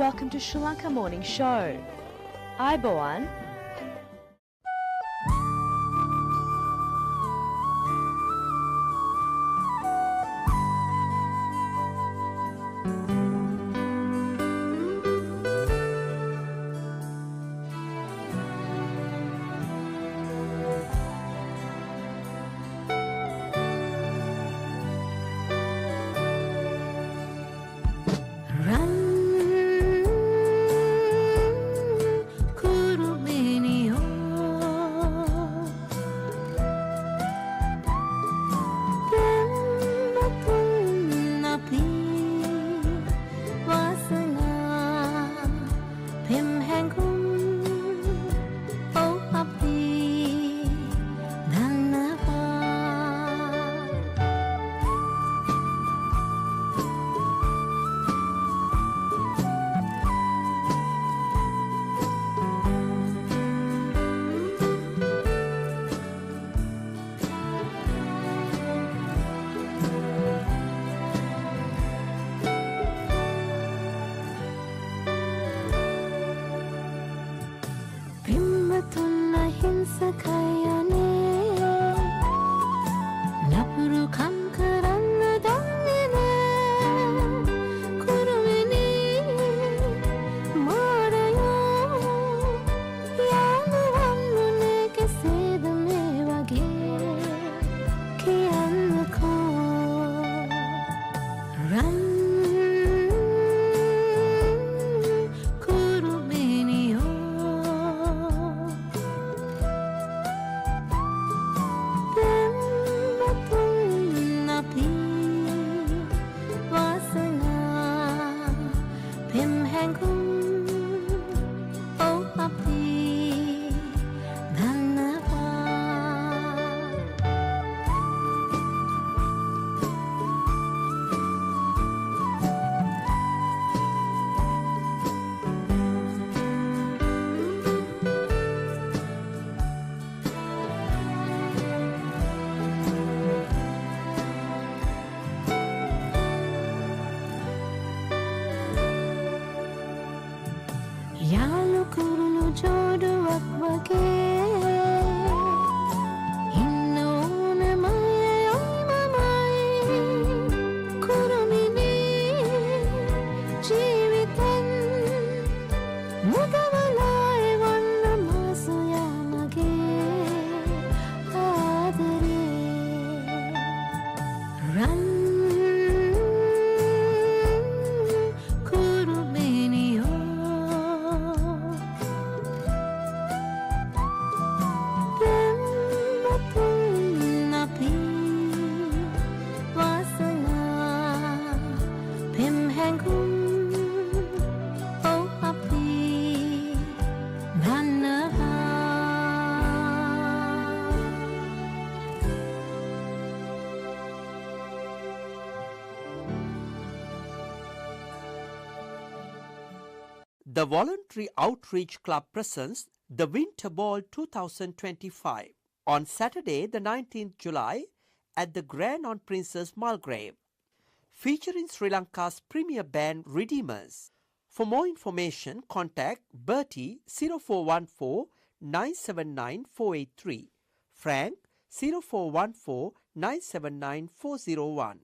welcome to Sri Lanka Morning Show. Ayubowan. The Voluntary Outreach Club presents the Winter Ball 2025 on Saturday the 19th July at the Grand on Princess Mulgrave, featuring Sri Lanka's premier band Redeemers. For more information, contact Bertie 0414 979 483, Frank 0414 979 401.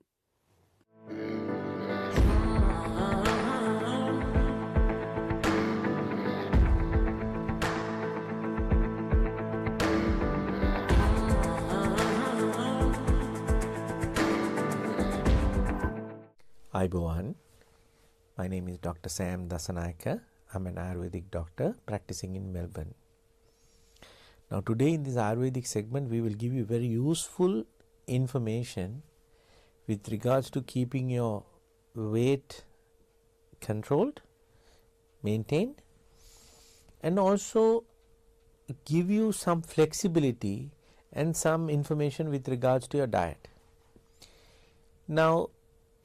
Ayubowan. My name is Dr. Sam Dasanayaka. I'm an Ayurvedic doctor practicing in Melbourne. Now today in this Ayurvedic segment we will give you very useful information with regards to keeping your weight controlled, maintained, and also give you some flexibility and some information with regards to your diet. Now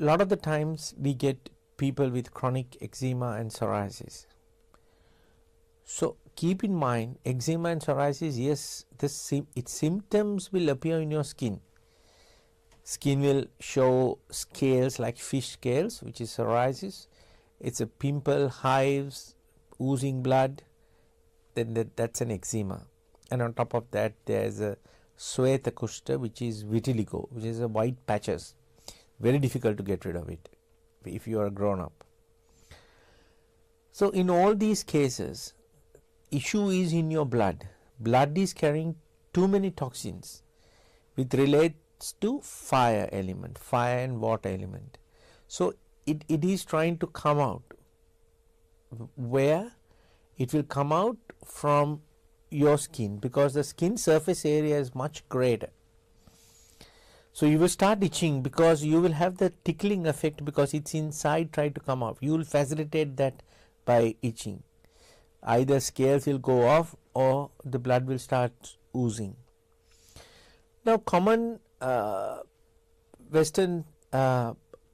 a lot of the times we get people with chronic eczema and psoriasis. So keep in mind, eczema and psoriasis, yes, its symptoms will appear in your skin. Skin will show scales like fish scales, which is psoriasis, it's a pimple, hives, oozing blood, then that's an eczema. And on top of that, there's a Sweta Kushta, which is vitiligo, which is a white patches. Very difficult to get rid of it if you are grown up. So in all these cases, issue is in your blood. Blood is carrying too many toxins, which relates to fire element, fire and water element. So it is trying to come out. Where? It will come out from your skin, because the skin surface area is much greater. So you will start itching because you will have the tickling effect, because it's inside try to come out. You will facilitate that by itching. Either scales will go off or the blood will start oozing. Now common Western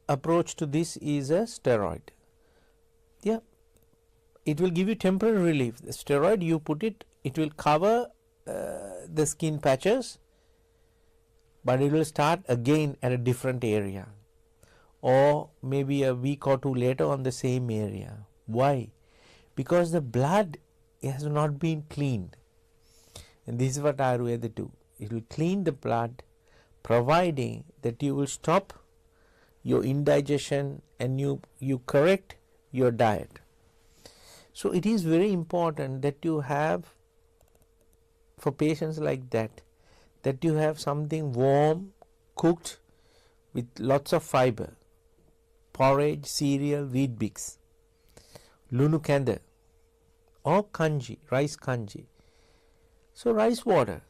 approach to this is a steroid. Yeah, it will give you temporary relief. The steroid, you put it, it will cover the skin patches, but it will start again at a different area, or maybe a week or two later on the same area. Why? Because the blood has not been cleaned. And this is what Ayurveda do. It will clean the blood, providing that you will stop your indigestion and you correct your diet. So it is very important that you have, for patients like that you have something warm, cooked with lots of fiber, porridge, cereal, wheat bix, lunu kanda, or kanji, rice kanji. So rice water,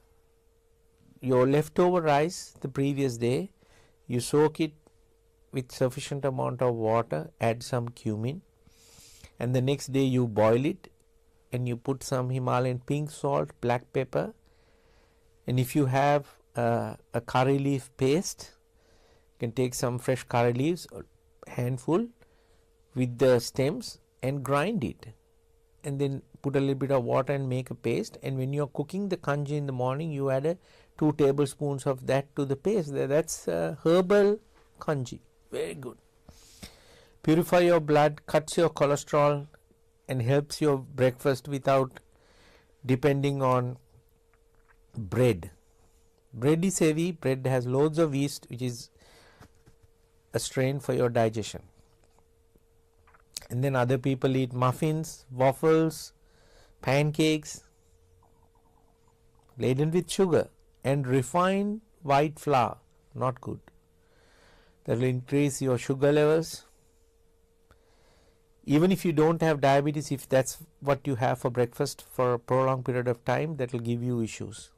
your leftover rice the previous day, you soak it with sufficient amount of water, add some cumin, and the next day you boil it and you put some Himalayan pink salt, black pepper, and if you have a curry leaf paste, you can take some fresh curry leaves, a handful with the stems, and grind it, and then put a little bit of water and make a paste. And when you are cooking the kanji in the morning, you add 2 tablespoons of that to the paste. That's herbal kanji. Very good. Purify your blood, cuts your cholesterol, and helps your breakfast without depending on bread. Bread is heavy, bread has loads of yeast, which is a strain for your digestion. And then other people eat muffins, waffles, pancakes laden with sugar and refined white flour. Not good. That will increase your sugar levels. Even if you don't have diabetes, if that's what you have for breakfast for a prolonged period of time, that will give you issues.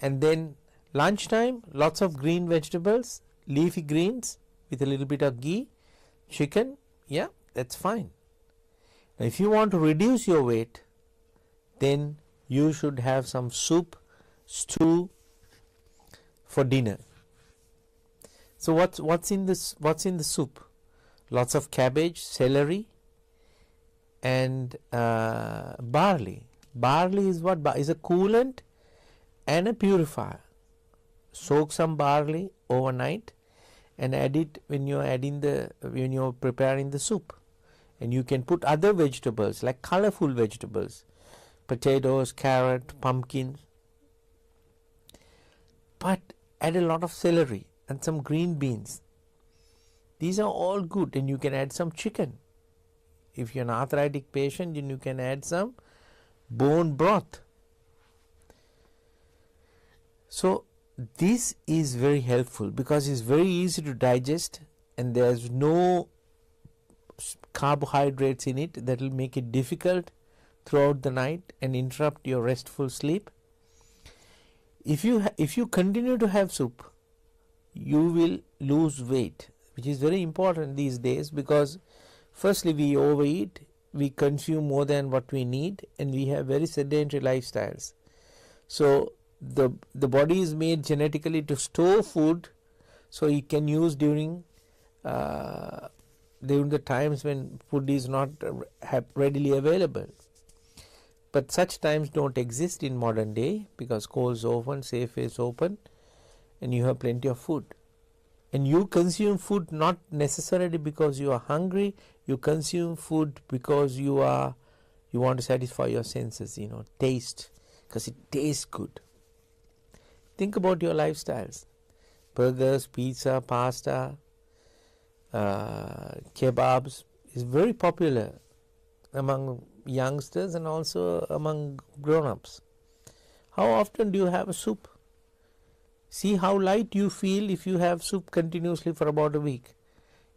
And then lunchtime, lots of green vegetables, leafy greens with a little bit of ghee, chicken, yeah, that's fine. Now if you want to reduce your weight, then you should have some soup, stew for dinner. So what's in the soup? Lots of cabbage, celery, and barley. Barley is what? Is a coolant and a purifier. Soak some barley overnight and add it when you're preparing the soup. And you can put other vegetables like colorful vegetables, potatoes, carrot, pumpkin, but add a lot of celery and some green beans. These are all good, and you can add some chicken. If you're an arthritic patient, then you can add some bone broth. So this is very helpful because it's very easy to digest and there's no carbohydrates in it that will make it difficult throughout the night and interrupt your restful sleep. If you continue to have soup, you will lose weight, which is very important these days because firstly we overeat, we consume more than what we need, and we have very sedentary lifestyles. So the body is made genetically to store food so it can use during the times when food is not readily available. But such times don't exist in modern day because schools open, safe is open, and you have plenty of food. And you consume food not necessarily because you are hungry, you consume food because you want to satisfy your senses, taste, because it tastes good. Think about your lifestyles. Burgers, pizza, pasta, kebabs is very popular among youngsters and also among grown-ups. How often do you have a soup? See how light you feel if you have soup continuously for about a week.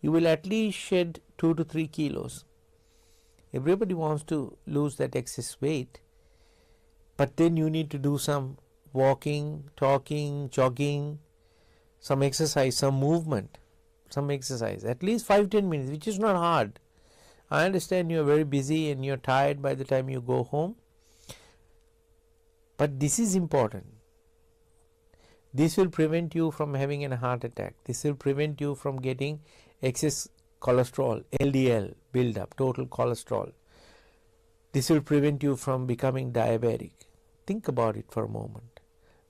You will at least shed 2 to 3 kilos. Everybody wants to lose that excess weight, but then you need to do some walking, talking, jogging, some exercise, some movement, some exercise, at least 5-10 minutes, which is not hard. I understand you are very busy and you are tired by the time you go home, but this is important. This will prevent you from having a heart attack. This will prevent you from getting excess cholesterol, LDL build-up, total cholesterol. This will prevent you from becoming diabetic. Think about it for a moment.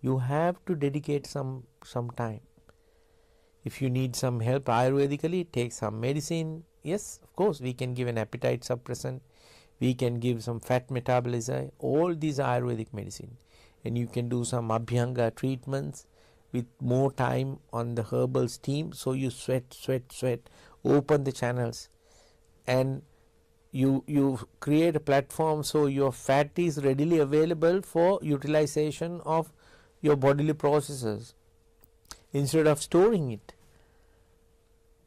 You have to dedicate some time. If you need some help Ayurvedically, take some medicine. Yes, of course, we can give an appetite suppressant. We can give some fat metabolizer. All these are Ayurvedic medicine. And you can do some Abhyanga treatments with more time on the herbal steam. So you sweat, open the channels, and you create a platform so your fat is readily available for utilization of your bodily processes instead of storing it.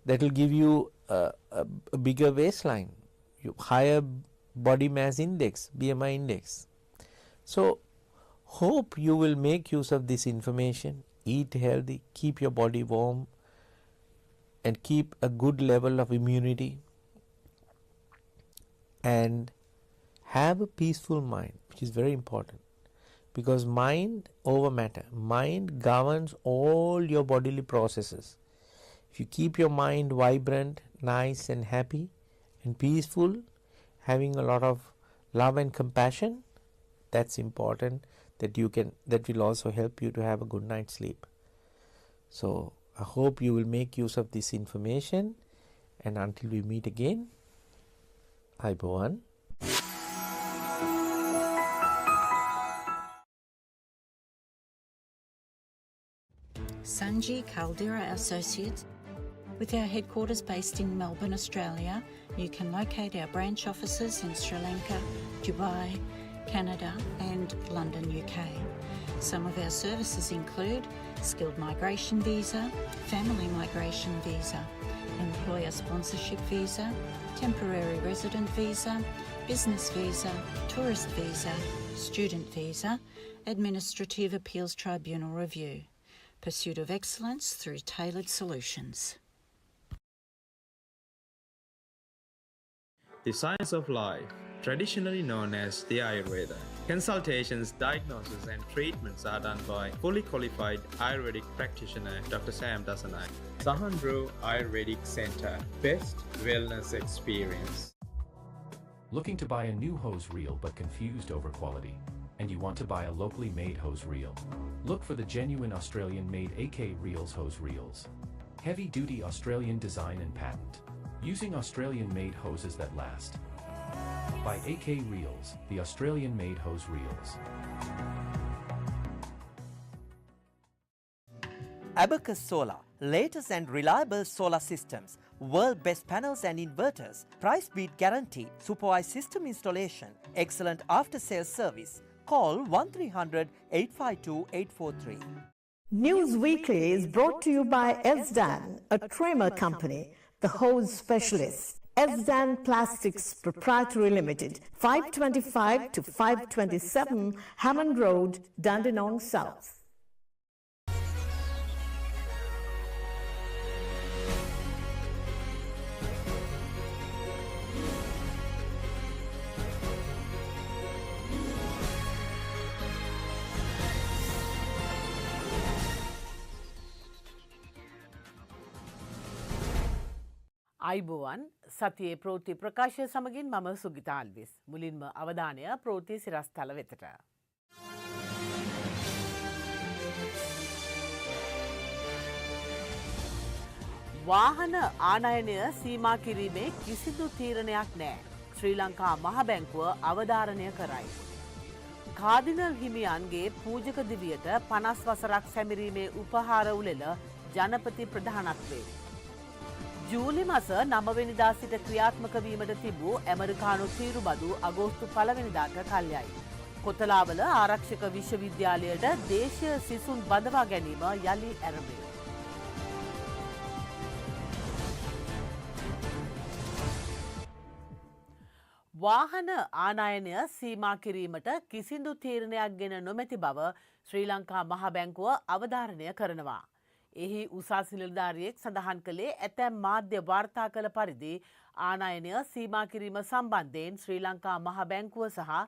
That will give you a bigger waistline, higher body mass index, BMI index. So hope you will make use of this information. Eat healthy, keep your body warm, and keep a good level of immunity, and have a peaceful mind, which is very important, because mind over matter. Mind governs all your bodily processes. If you keep your mind vibrant, nice and happy and peaceful, having a lot of love and compassion, that's important. That will also help you to have a good night's sleep. So I hope you will make use of this information, and until we meet again, Aibowan. Sanji Caldera Associates. With our headquarters based in Melbourne, Australia, you can locate our branch offices in Sri Lanka, Dubai, Canada and London, UK. Some of our services include skilled migration visa, family migration visa, employer sponsorship visa, temporary resident visa, business visa, tourist visa, student visa, administrative appeals tribunal review. Pursuit of excellence through tailored solutions. The science of life, traditionally known as the Ayurveda. Consultations, diagnosis and treatments are done by fully qualified Ayurvedic practitioner Dr. Sam Dasanai. Sahandro Ayurvedic Center, best wellness experience. Looking to buy a new hose reel but confused over quality? And you want to buy a locally made hose reel? Look for the genuine Australian-made AK Reels hose reels. Heavy-duty Australian design and patent. Using Australian-made hoses that last. By AK Reels, the Australian-made hose reels. Abacus Solar, latest and reliable solar systems, world best panels and inverters, price beat guarantee, supervised system installation, excellent after sales service. Call 1300 852 843. News Weekly is brought to you by Esdan, a trimmer company, the hose specialist. Esdan Plastics Proprietary Limited, 525 to 527 Hammond Road, Dandenong South. අයිබෝවන් සතියේ ප්‍රෝති ප්‍රකාශය සමගින් මම සුගිතා අල්විස්. මුලින්ම අවධානය ප්‍රෝති සිරස්තල වෙතට. වාහන ආනයනය සීමා කිරීමේ කිසිදු තීරණයක් නෑ. ශ්‍රී ලංකා මහ බැංකුව අවධාරණය කරයි. කාදිනල් හිමියන්ගේ පූජක දිවියට 50 වසරක් සැමරීමේ උපහාර උළෙල ජනපති ප්‍රධානත්වයේ. ජූලි මාස 9 වෙනිදා සිට ක්‍රියාත්මක වීමට තිබූ ඇමරිකානු තීරුබදු අගෝස්තු 1 වෙනිදාට කල්යයි. කොතලාවල ආරක්ෂක විශ්වවිද්‍යාලයට දේශීය සිසුන් බඳවා ගැනීම යලි ඇරඹේ. වාහන ආනයනය සීමා කිරීමට කිසිදු තීරණයක් ගෙන නොමැති බව ශ්‍රී ලංකා මහ බැංකුව අවධාරණය කරනවා. එහි උසස් නිලධාරියෙක් සඳහන් කළේ ඇතැම් මාධ්‍ය වාර්තා කළ පරිදි ආනයනය සීමා කිරීම සම්බන්ධයෙන් ශ්‍රී ලංකා මහ බැංකුව සහ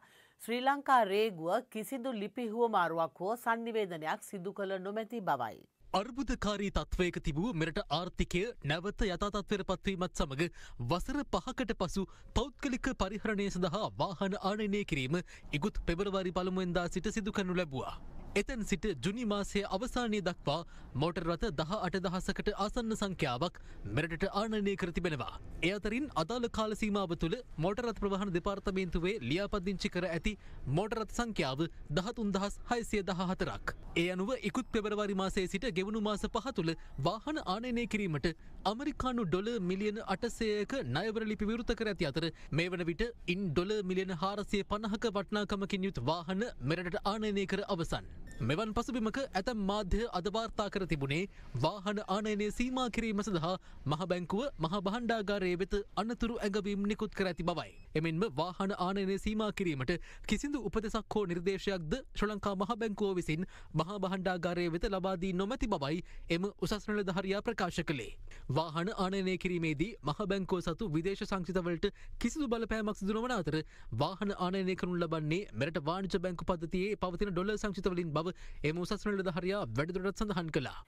ශ්‍රී ලංකා රේගුව කිසිදු ලිපි හුවමාරුවක් හෝ සංනිවේදනයක් සිදු කළ නොමැති බවයි. අර්බුදකාරී තත්වයක තිබූ මෙරට ආර්ථිකය නැවත යථාතත්වයට පත්වීමත් සමග වසර 5කට පසු පෞද්ගලික පරිහරණය සඳහා වාහන ආනයනය කිරීම ඉකුත් පෙබරවාරි 1 වෙනිදා සිට සිදු කරනු ලැබුවා. එතැන් සිට ජුනි මාසයේ අවසානයේ දක්වා මෝටර් රථ 18,000කට ආසන්න සංඛ්‍යාවක් මෙරටට ආනයනය කර තිබෙනවා. ඒ අතරින් අදාළ කාල සීමාව තුළ මෝටර් රථ ප්‍රවාහන දෙපාර්තමේන්තුවේ ලියාපදිංචි කර ඇති මෝටර් රථ සංඛ්‍යාව 13,614ක්. ඒ අනුව ඉකුත් පෙබරවාරි මාසයේ සිට ගෙවුණු මාස 5 තුළ වාහන ආනයනය කිරීමට ඇමරිකානු ඩොලර් මිලියන 800ක ණයවර ලිපි විවෘත කර ඇති අතර මේ වන විට ඉන් ඩොලර් මිලියන 450ක වටිනාකමකින් යුත් වාහන මෙරටට ආනයනය කර අවසන්. මෙවන් පසුබිමක ඇතැම් මාධ්‍ය අද වාර්තා කර තිබුණේ වාහන ආනයනය සීමා කිරීම සඳහා මහ බැංකුව මහ භාණ්ඩාගාරයේ වෙත අනතුරු ඇඟවීම් නිකුත් කර ඇති බවයි. එමෙන්ම වාහන ආනයනය සීමා කිරීමට කිසිදු උපදෙසක් හෝ නිර්දේශයක්ද ශ්‍රී ලංකා මහ බැංකුව විසින් මහා භාණ්ඩාගාරයේ වෙත ලබා දී නොමැති බවයි එම උසස් නිලධාරියා ප්‍රකාශ කළේ. වාහන ආනයනය කිරීමේදී මහ බැංකුව සතු විදේශ සංස්ථාවලට කිසිදු බලපෑමක් සිදු නොවන අතර වාහන ආනයනය කරනු ලබන්නේ මෙරට වාණිජ්‍ය බැංකු පද්ධතියේ පවතින ඩොලර් සංචිතවලින් බව එම උසස් නිලධාරියා වැඩිදුරටත් සඳහන් කළා.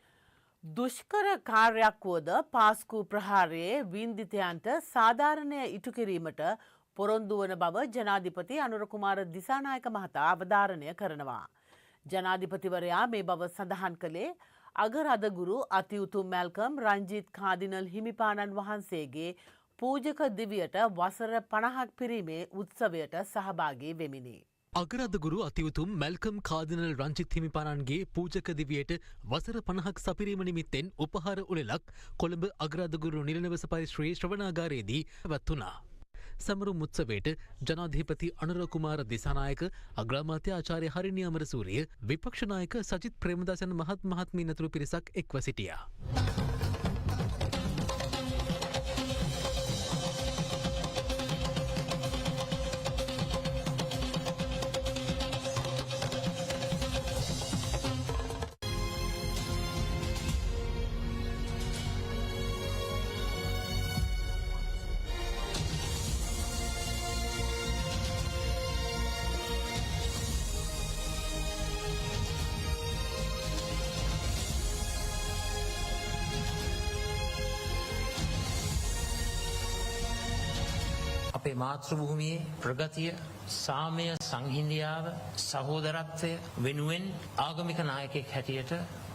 දුෂ්කර කාර්යයක් වුවද පාස්කු ප්‍රහාරයේ වින්දිතයන්ට සාධාරණය ඉටු කිරීමට පොරොන්දු වන බව ජනාධිපති අනුර කුමාර දිසානායක මහතා අවධාරණය කරනවා. ජනාධිපතිවරයා මේ බව සඳහන් කළේ අගරදගුරු අතිඋතුම් මැල්කම් රංජිත් කාදිනල් හිමිපාණන් වහන්සේගේ පූජක දිවියට වසර 50ක් පිරීමේ උත්සවයට සහභාගී වෙමිනි. අගරදගුරු අතිඋතුම් මැල්කම් කාදිනල් රංජිත් හිමිපාණන්ගේ පූජක දිවියට වසර 50ක් සපිරීම නිමිත්තෙන් උපහාර උළෙලක් කොළඹ අගරදගුරු නිලනවස පරිශ්‍රයේ ශ්‍රවණාගාරයේදී පැවැත්වුණා. සමරු උත්සවයට ජනාධිපති අනුර කුමාර දිසානායක අග්‍රාමාත්‍ය ආචාර්ය හරිනි අමරසූරිය විපක්ෂ නායක සජිත් ප්‍රේමදාසයන් මහත්මීන් ඇතුළු පිරිසක් එක්ව සිටියා. අපේ මාතෘභූමියේ ප්‍රගතිය සාමය සංහිඳියාව සහෝදරත්වය වෙනුවෙන් ආගමික නායකයෙක් හැටියට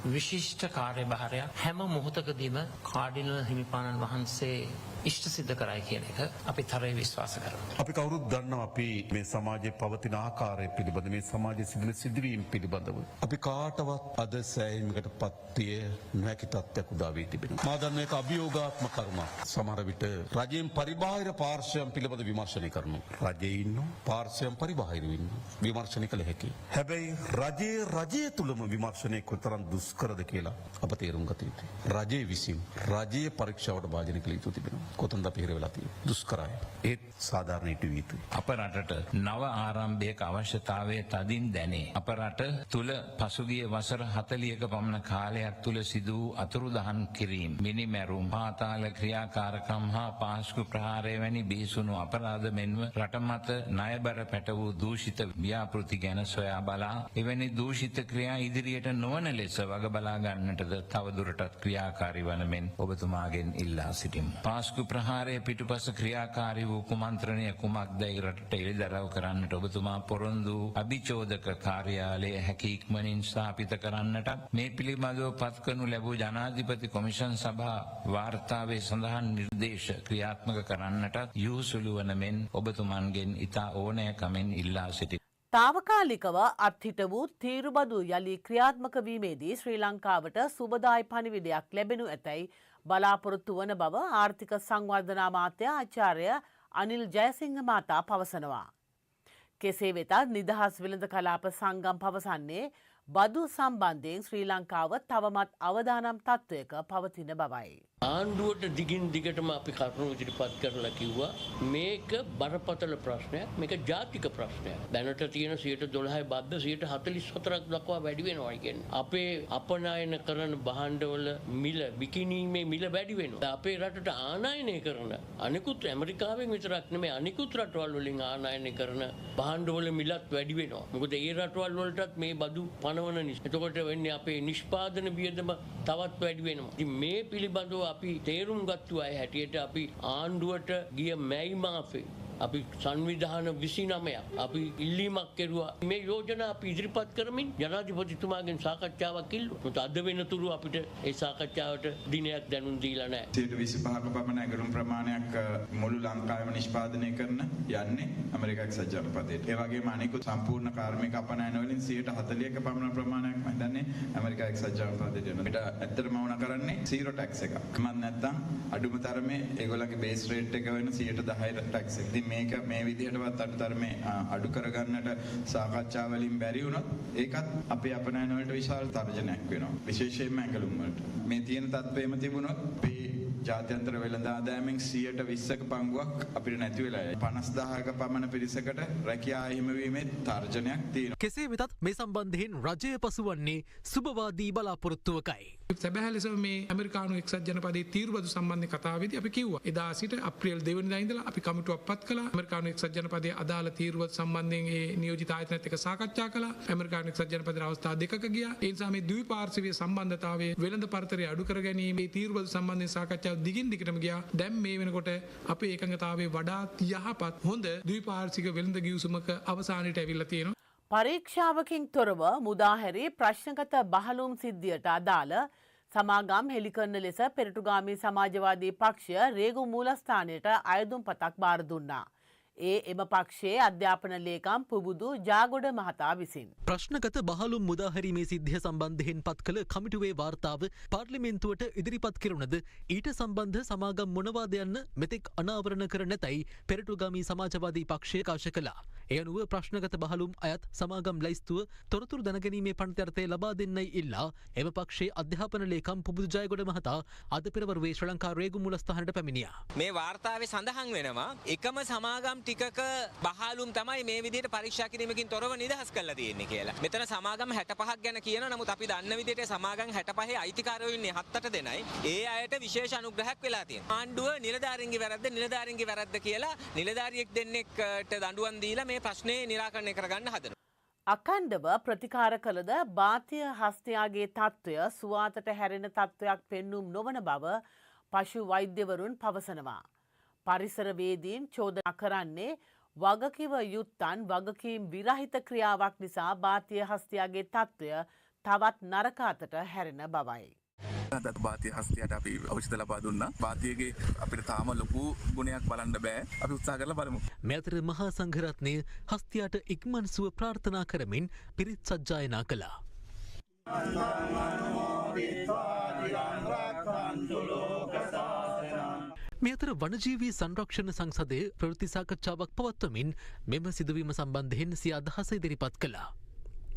විශිෂ්ට කාර්යභාරයක් හැම මොහොතකදීම කාඩිනල් හිමිපාණන් වහන්සේ ඉෂ්ට සිද්ධ කරයි කියන එක අපි තරයේ විශ්වාස කරනවා. අපි කවුරුත් දන්නවා අපි මේ සමාජයේ පවතින ආකාරය පිළිබඳ මේ සමාජයේ සිදුවෙන සිදුවීම් පිළිබඳව. අපි කාටවත් අද සෑහීමකට පත්විය නොහැකි තත්ත්වයක් උදා වී තිබෙනවා. මා දන්න එක අභියෝගාත්මක කරුණක්. සමහර විට රජයෙන් පරිබාහිර පාර්ශ්වයන් පිළිබඳ විමර්ශනය කරනවා. රජයේ ඉන්න පාර්ශ්වයන් පරිබාහිර ඉන්න විමර්ශනය කළ හැකියි. හැබැයි රජය තුලම විමර්ශනය කොතරම් දුෂ්කරද කියලා අප තේරුම් ගත යුතුයි. රජයේ විසින් රජයේ පරීක්ෂාවට භාජනය කළ යුතු තිබෙනවා. කොතනද අපි හිර වෙලා තියෙන්නේ? දුෂ්කරයි. ඒත් සාධාරණ ඉටු විය යුතුයි. අප රටට නව ආරම්භයක අවශ්‍යතාවය තදින් දැනේ. අප රට තුල පසුගිය වසර 40ක පමණ කාලයක් තුල සිදු වූ අතුරුදහන් කිරීම, මිනිමැරුම්, පාතාල ක්‍රියාකාරකම් හා පාස්කු ප්‍රහාරය වැනි බිහිසුණු අපරාධ මෙන්ම රට මත ණයබර පැට වූ දූෂිත ව්‍යාපෘති ගැන සොයා බලා එවැනි දූෂිත ක්‍රියා ඉදිරියට නොවන ලෙස වග බලා ගන්නටද තවදුරටත් ක්‍රියාකාරී වන මෙන් ඔබතුමාගෙන් ඉල්ලා සිටිමු. පාස්කු වාස්තු ප්‍රහාරය පිටුපස ක්‍රියාකාරී වූ කුමන්ත්‍රණය කුමක්දයි රටට එළිදරව් කරන්නට ඔබතුමා පොරොන්දු අභිචෝදක කාර්යාලය හැකි ඉක්මනින් ස්ථාපිත කරන්නට මේ පිළිබඳව පත් කරනු ලැබූ ජනාධිපති කොමිෂන් සභා වාර්තාවේ සඳහන් නිර්දේශ ක්‍රියාත්මක කරන්නට යොහුසුළු වන මෙන් ඔබතුමන්ගෙන් ඉතා ඕනෑකමින් ඉල්ලා සිටි. තාවකාලිකව අත්හිට වූ තීරුබදු යළි ක්‍රියාත්මක වීමේදී ශ්‍රී ලංකාවට සුබදායි පණිවිඩයක් ලැබෙනු ඇතැයි බලාපොරොත්තු වන බව ආර්ථික සංවර්ධන අමාත්‍ය ආචාර්ය අනිල් ජයසිංහ මහතා පවසනවා. කෙසේ වෙතත් නිදහස් වෙළඳ කලාප සංගම් පවසන්නේ බදු සම්බන්ධයෙන් ශ්‍රී ලංකාව තවමත් අවදානම් තත්ත්වයක පවතින බවයි. ආණ්ඩුවට දිගින් දිගටම අපි කරුණු ඉදිරිපත් කරලා කිව්වා මේක බරපතල ප්‍රශ්නයක්, මේක ජාතික ප්‍රශ්නයක්. දැනට තියෙන 12% බද්ද 44ක් දක්වා වැඩි වෙනවා කියන්නේ. අපේ අපනයන කරන භාණ්ඩවල මිල විකිණීමේ මිල වැඩි වෙනවා. අපේ රටට ආනයනය කරන අනිකුත් ඇමරිකාවෙන් විතරක් නෙමෙයි අනිකුත් රටවල් වලින් ආනයනය කරන භාණ්ඩවල මිලත් වැඩි වෙනවා. මොකද ඒ රටවල් වලටත් මේ බදු පනවන නිසා. එතකොට වෙන්නේ අපේ නිෂ්පාදන වියදම තවත් වැඩි වෙනවා. ඉතින් මේ පිළිබඳව අපි තේරුම් ගත්තු අය හැටියට අපි ආණ්ඩුවට ගිය මැයි මාසේ අපි සංවිධාන 29ක් අපි ඉල්ලීමක් කෙරුවා මේ යෝජනා අපි ඉදිරිපත් කරමින් ජනාධිපතිතුමාගෙන් සාකච්ඡාවක් ඉල්ලුවා. මොකද අද වෙනතුරු අපිට ඒ සාකච්ඡාවට දිනයක් දැනුම් දීලා නැහැ. 25ක පමණ ඇගලුම් ප්‍රමාණයක් මුළු ලංකාවේම නිෂ්පාදනය කරන යන්නේ ඇමරිකා එක්සත් ජනපදයට. ඒ වගේම අනිකුත් සම්පූර්ණ කාර්මික අපනයන වලින් 140ක පමණ ප්‍රමාණයක් මම දන්නේ ඇමරිකා එක්සත් ජනපදයට යනවා. අපිට ඇත්තටම වුණ කරන්නේ 0 ටැක්ස් එකක්. මම නැත්තම් අඩුම තරමේ ඒගොල්ලන්ගේ බේස් රේට් එක වෙන 10% ටැක්ස් එක. මේක මේ විදිහටවත් අඩුතරමේ අඩු කරගන්නට සාකච්ඡා වලින් බැරි වුණොත් ඒකත් අපේ අපනයන වලට විශාල තර්ජනයක් වෙනවා. විශේෂයෙන්ම ඇඟලුම් වලට. මේ තියෙන තත්ත්වෙම තිබුණොත් මේ ජාත්‍යන්තර වෙළඳ ආදායමෙන් 120ක පංගුවක් අපිට නැති වෙලා යයි. 50000ක පමණ පිරිසකට රැකියාව හිමිවීමේ තර්ජනයක් තියෙනවා. කෙසේ වෙතත් මේ සම්බන්ධයෙන් රජය පසුවන්නේ සුබවාදී බලාපොරොත්තුවකයි. සැබෑ ලෙස මේ ඇමරිකානු එක්සත් ජනපදයේ තීරුබදු සම්බන්ධ කතාවේදී අපි කිව්වා එදා සිට අප්‍රේල් 2 වෙනිදා ඉඳලා අපි කමිටුවක් පත් කළා. ඇමරිකානු එක්සත් ජනපදයේ අදාළ තීරුබදු සම්බන්ධයෙන් ඒ නියෝජිත ආයතනත් එක්ක සාකච්ඡා කළා. ඇමරිකානු එක්සත් ජනපදයේ අවස්ථා දෙකක ගියා. ඒ නිසා මේ ද්විපාර්ශ්වීය සම්බන්ධතාවයේ වෙළඳ පරතරය අඩු කර ගැනීම මේ තීරුබදු සම්බන්ධයෙන් සාකච්ඡා දිගින් දිගටම ගියා. දැන් මේ වෙනකොට අපේ එකඟතාවයේ වඩාත් යහපත් හොඳ ද්විපාර්ශ්වික වෙළඳ ගිවිසුමක අවසානයට ඇවිල්ලා තියෙනවා. පරීක්ෂාවකින් තොරව මුදාහැරි ප්‍රශ්නගත බහලුම් සිද්ධියට අදාළ සමාගම් හෙළි කරන ලෙස පෙරටුගාමී සමාජවාදී පක්ෂය රේගු මූලස්ථානයට අයදුම් පතක් බාර දුන්නා. එම පක්ෂයේ අධ්‍යාපන ලේකම් පුබුදු ජාගොඩ මහතා විසින්. ප්‍රශ්නගත බහලුම් මුදාහැරීමේ සිද්ධිය සම්බන්ධයෙන් පත් කළ කමිටුවේ වාර්තාව පාර්ලිමේන්තුවට ඉදිරිපත් කෙරුණද ඊට සම්බන්ධ සමාගම් මොනවාද යන්න මෙතෙක් අනාවරණ කර නැතැයි පෙරටුගාමී සමාජවාදී පක්ෂය කාශ කළා. එය අනුව ප්‍රශ්නගත බහලුම් අයත් සමාගම් ලැයිස්තුව තොරතුරු දැනගැනීමේ පණ්ඩිතර්ථය ලබා දෙන්නයි ඉල්ලා එම පක්ෂයේ අධ්‍යාපන ලේකම් පුබුදු ජයගොඩ මහතා අද පෙරවරුවේ ශ්‍රී ලංකා රේගු මූලස්ථානයට පැමිණියා. මේ වාර්තාවේ සඳහන් වෙනවා එකම සමාගම් ටිකක බහලුම් තමයි මේ විදිහට පරීක්ෂා කිරීමකින් තොරව නිදහස් කරලා තියෙන්නේ කියලා. මෙතන සමාගම් 65ක් ගැන කියනවා. නමුත් අපි දන්න විදිහට සමාගම් 65 අයිතිකාරයෝ ඉන්නේ 7-8 දෙනයි. ඒ අයට විශේෂ අනුග්‍රහයක් වෙලා තියෙනවා. ආණ්ඩුව නිලධාරීන්ගේ වැරද්ද කියලා නිලධාරියෙක් දෙන්නෙක්ට දඬුවම් දීලා මේ ප්‍රශ්නේ निराකරණය කරගන්න හදනවා. අඛණ්ඩව ප්‍රතිකාර කළද බාතිය හස්තයාගේ තත්ත්වය සුවාතට හැරෙන තත්ත්වයක් පෙන්눔 නොවන බව පශු වෛද්‍යවරුන් පවසනවා. පරිසරවේදීන් චෝදනා කරන්නේ වගකිව යුත්තන් වගකීම් විරහිත ක්‍රියාවක් නිසා බාතිය හස්තයාගේ තත්ත්වය තවත් නරක අතට හැරෙන බවයි. අදත් බාතිය හස්තයට අපි ඖෂධ ලබා දුන්නා. බාතියගේ අපිට තාම ලොකු ගුණයක් බලන්න බෑ. අපි උත්සාහ කරලා බලමු. මෙතර මහා සංඝරත්නය හස්තයාට ඉක්මන් සුව ප්‍රාර්ථනා කරමින් පිරිත් සජ්ජායනා කළා. මේ අතර වනජීවී සංරක්ෂණ සංසදය ප්‍රවෘත්ති සාකච්ඡාවක් පවත්වමින් මෙම සිදුවීම සම්බන්ධයෙන් සිය අදහස ඉදිරිපත් කළා.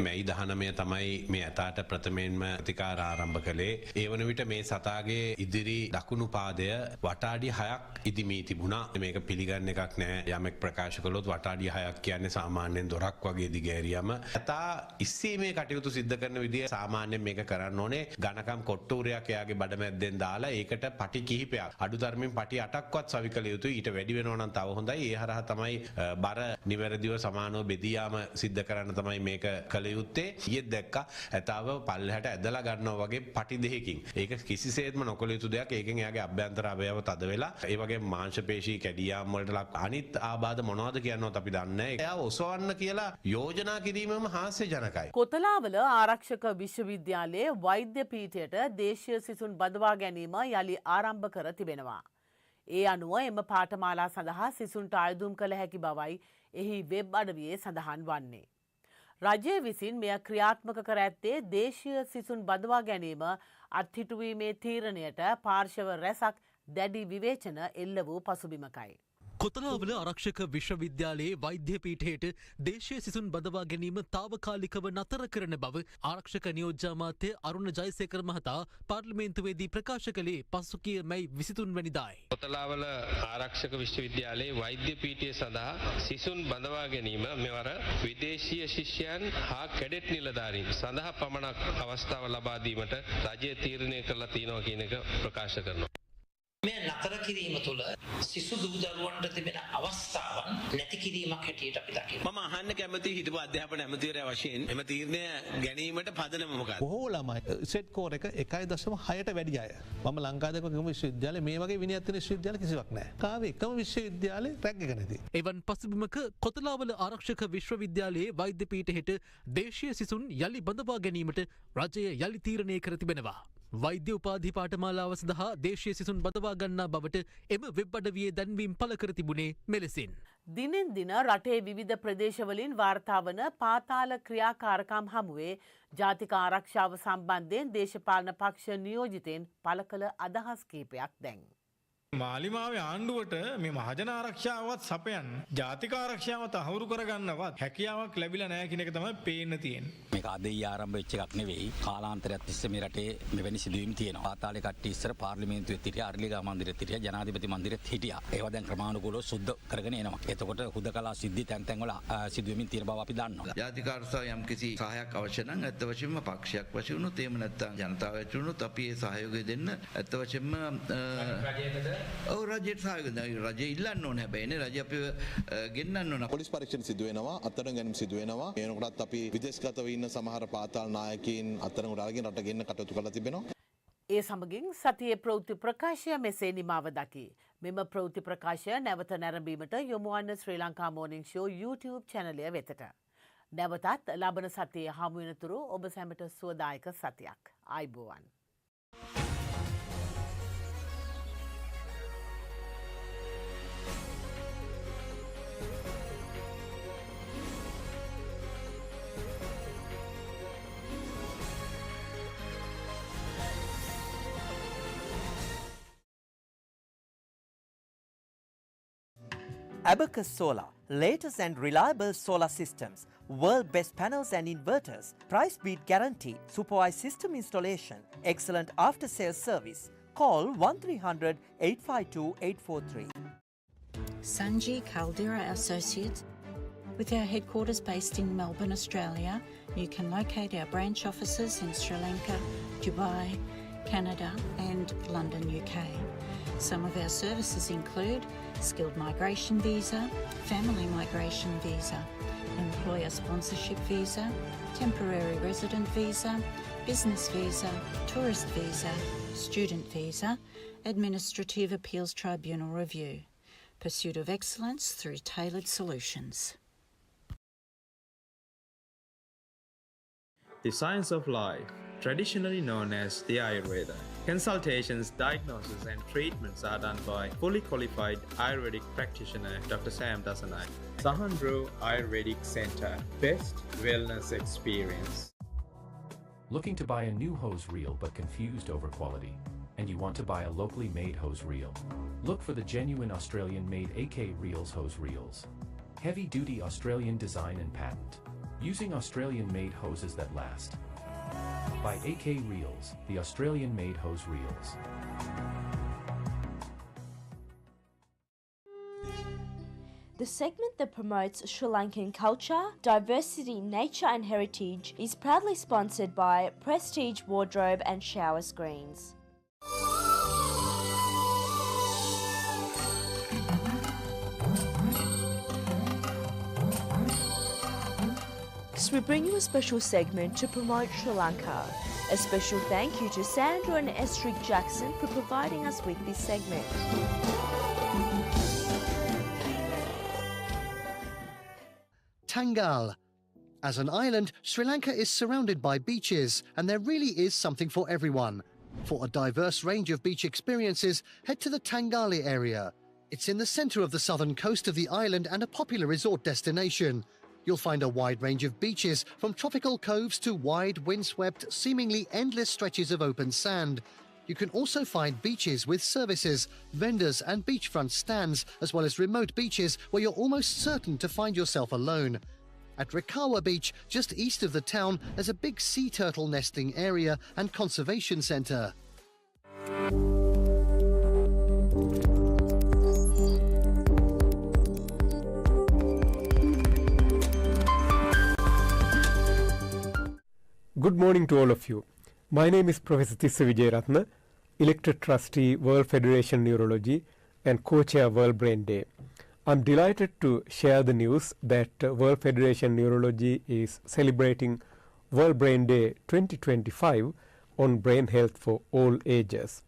මැයි 19 තමයි මේ ඇතාට ප්‍රථමයෙන්ම ප්‍රතිකාර ආරම්භ කළේ. ඒ වන විට මේ සතාගේ ඉදිරි දකුණු පාදය වටාඩි 6ක් ඉදිමී තිබුණා. මේක පිළිගන්න එකක් නෑ. යමෙක් ප්‍රකාශ කළොත් වටාඩි 6ක් කියන්නේ සාමාන්‍යයෙන් දොරක් වගේ දිගෑරියම. ඇතා ඉස්සීමේ කටයුතු සිද්ධ කරන විදිය සාමාන්‍යයෙන් මේක කරන්න ඕනේ. ඝනකම් කොට්ටූරයක් එයාගේ බඩමැද්දෙන් දාලා ඒකට පටි කිහිපයක් අඩුතරමින් පටි 8ක්වත් සවි කළ යුතුයි. ඊට වැඩි වෙනවා නම් තව හොඳයි. ඒ හරහා තමයි බර නිවැරදිව සමානව බෙදී යාම සිද්ධ කරන්න තමයි මේක කළ යුත්තේ ඊයේ දැක්කා ඇතාව පල්ලෙහාට ඇදලා ගන්නවා වගේ පටි දෙකකින්. ඒක කිසිසේත්ම නොකළ යුතු දෙයක්. ඒකෙන් එයාගේ අභ්‍යන්තර අවයව තද වෙලා ඒ වගේ මාංශ පේශී කැඩියාම් වලට ලක් අනිත් ආබාධ මොනවද කියනවත් අපි දන්නේ නැහැ. එයාව ඔසවන්න කියලා යෝජනා කිරීමම හාස්‍යජනකයි. කොතලාවල ආරක්ෂක විශ්වවිද්‍යාලයේ වෛද්‍ය පීඨයට දේශීය සිසුන් බදවා ගැනීම යලි ආරම්භ කර තිබෙනවා. ඒ අනුව එම පාඨමාලා සඳහා සිසුන්ට අයදුම් කළ හැකි බවයි එහි වෙබ් අඩවියේ සඳහන් වන්නේ. රජය විසින් මෙය ක්‍රියාත්මක කර ඇත්තේ දේශීය සිසුන් බදවා ගැනීම අත්හිටුවීමේ තීරණයට පාර්ශව රැසක් දැඩි විවේචන එල්ල වූ පසුබිමකයි. කොතලාවල ආරක්ෂක විශ්වවිද්‍යාලයේ වෛද්‍ය පීඨයට දේශීය සිසුන් බදවා ගැනීම తాවකාලිකව නතර කරන බව ආරක්ෂක නියෝජ්‍ය අමාත්‍ය අරුණ ජයසේකර මහතා පාර්ලිමේන්තුවේදී ප්‍රකාශ කළේ පසුගිය මැයි 23 වැනිදායි. කොතලාවල ආරක්ෂක විශ්වවිද්‍යාලයේ වෛද්‍ය පීඨය සඳහා සිසුන් බදවා ගැනීම මෙවර විදේශීය ශිෂ්‍යයන් හා කැඩෙට් නිලධාරීන් සඳහා පමණක් අවස්ථාව ලබා දීමට රජය තීරණය කරලා තියෙනවා කියන එක ප්‍රකාශ කරනවා. මේ නතර කිරීම තුළ සිසු දූ දරුවන්ට තිබෙන අවස්ථාවන් නැති කිරීමක් හැටියට අපි දකිනවා. මම අහන්න කැමති හිටපු අධ්‍යාපන ඇමතිවරයා වශයෙන් එම තීරණය ගැනීමට පදනම මොකක්ද? බොහෝ ළමයි සෙට් කෝර් එක 1.6ට වැඩි අය. මම ලංකාදේශ විශ්වවිද්‍යාලයේ මේ වගේ විනයක් තියෙන විශ්වවිද්‍යාල කිසිවක් නැහැ. කාවේ එකම විශ්වවිද්‍යාලේ රැග් එක නැති. එවන් පසුබිමක කොතලාවල ආරක්ෂක විශ්වවිද්‍යාලයේ වෛද්‍ය පීඨයට දේශීය සිසුන් යලි බඳවා ගැනීමට රජය යලි තීරණය කර තිබෙනවා. වෛද්‍ය උපාධි පාඨමාලාව සඳහා දේශීය සිසුන් බදවා ගන්නා බවට එම වෙබ් අඩවියේ දැන්වීම් පළ කර තිබුණේ මෙලෙසින්. දිනෙන් දින රටේ විවිධ ප්‍රදේශවලින් වාර්තා වන පාතාල ක්‍රියාකාරකම් හමුවේ ජාතික ආරක්ෂාව සම්බන්ධයෙන් දේශපාලන පක්ෂ නියෝජිතයින් පළ කළ අදහස් කීපයක් දැන්. මාලිමාවේ ආණ්ඩුවට මේ මහජන ආරක්ෂාවත් සපයන්න ජාතික ආරක්ෂාව තහවුරු කරගන්නවත් හැකියාවක් ලැබිලා නැහැ කියන එක තමයි පේන්න තියෙන්නේ. මේක අද ආරම්භ වෙච්ච එකක් නෙවෙයි. කාලාන්තරයක් තිස්සේ මේ රටේ මෙවැනි සිදුවීම් තියෙනවා. පාතාලේ කට්ටිය ඉස්සර පාර්ලිමේන්තුවේ හිටියා, අර්ලිගා මන්දිරෙත් හිටියා, ජනාධිපති මන්දිරෙත් හිටියා. ඒවා දැන් ක්‍රමානුකූලව සුද්ධ කරගෙන එනවා. එතකොට හුදකලා සිද්ධි තැන් තැන් වල සිදුවීමින් තියෙන බව අපි දන්නවා. ජාතික ආරක්ෂාව යම් කිසි සහායක් අවශ්‍ය නම් ඇත්ත වශයෙන්ම පක්ෂයක් වශයෙන් උනොත් එහෙම නැත්නම් ජනතාව වශයෙන් උනොත් අපි ඒ සහයෝගය දෙන්න ඇත්ත වශයෙන්ම ඔව් රජයට සහයෝගය දෙන්න. රජය ඉල්ලන්න ඕනේ හැබැයිනේ රජය අපිව ගෙන්නන්න ඕන. පොලිස් පරීක්ෂණ සිදු වෙනවා, අත්අඩංගු ගැනීම සිදු වෙනවා. ඒනකොටත් අපි විදේශගතව ඉන්න සමහර පාතාල නායකයින් අත්අඩංගුවට අරගෙන රට ගෙන්න කටයුතු කරලා තිබෙනවා. ඒ සමගින් සතියේ ප්‍රවෘත්ති ප්‍රකාශය මෙසේ නිමාව දකි. මෙම ප්‍රවෘත්ති ප්‍රකාශය නැවත නැරඹීමට යොමු වන්න ශ්‍රී ලංකා මෝනිං ෂෝ YouTube channel වෙතට. නැවතත් ලබන සතියේ හමු වෙනතුරු ඔබ සැමට සුවදායක සතියක්. ආයුබෝවන්. Abacus Solar, latest and reliable solar systems, world best panels and inverters, price beat guarantee, supervised system installation, excellent after sales service. Call 1300 852 843. Sanji Caldera Associates. With our headquarters based in Melbourne, Australia, you can locate our branch offices in Sri Lanka, Dubai, Canada and London, UK. Some of our services include skilled migration visa, family migration visa, employer sponsorship visa, temporary resident visa, business visa, tourist visa, student visa, administrative appeals tribunal review. Pursuit of excellence through tailored solutions. The science of life, traditionally known as the Ayurveda. Consultations, diagnosis and treatments are done by fully qualified Ayurvedic practitioner Dr. Sam Dasanai. Sahandro Ayurvedic Center, best wellness experience. Looking to buy a new hose reel but confused over quality? And you want to buy a locally made hose reel? Look for the genuine Australian made AK Reels hose reels. Heavy duty Australian design and patent. Using Australian made hoses that last. By AK Reels, the Australian made hose reels. The segment that promotes Sri Lankan culture, diversity, nature and heritage is proudly sponsored by Prestige Wardrobe and Shower Screens. Next, we bring you a special segment to promote Sri Lanka. A special thank you to Sandra and Estrid Jackson for providing us with this segment. Tangal. As an island, Sri Lanka is surrounded by beaches, and there really is something for everyone. For a diverse range of beach experiences, head to the Tangali area. It's in the centre of the southern coast of the island and a popular resort destination. You'll find a wide range of beaches, from tropical coves to wide, windswept, seemingly endless stretches of open sand. You can also find beaches with services, vendors and beachfront stands, as well as remote beaches where you're almost certain to find yourself alone. At Rikawa Beach, just east of the town, there's a big sea turtle nesting area and conservation centre. Good morning to all of you. My name is Professor Tissa Wijeratna, elected trustee, World Federation Neurology and co-chair World Brain Day. I'm delighted to share the news that World Federation Neurology is celebrating World Brain Day 2025 on brain health for all ages.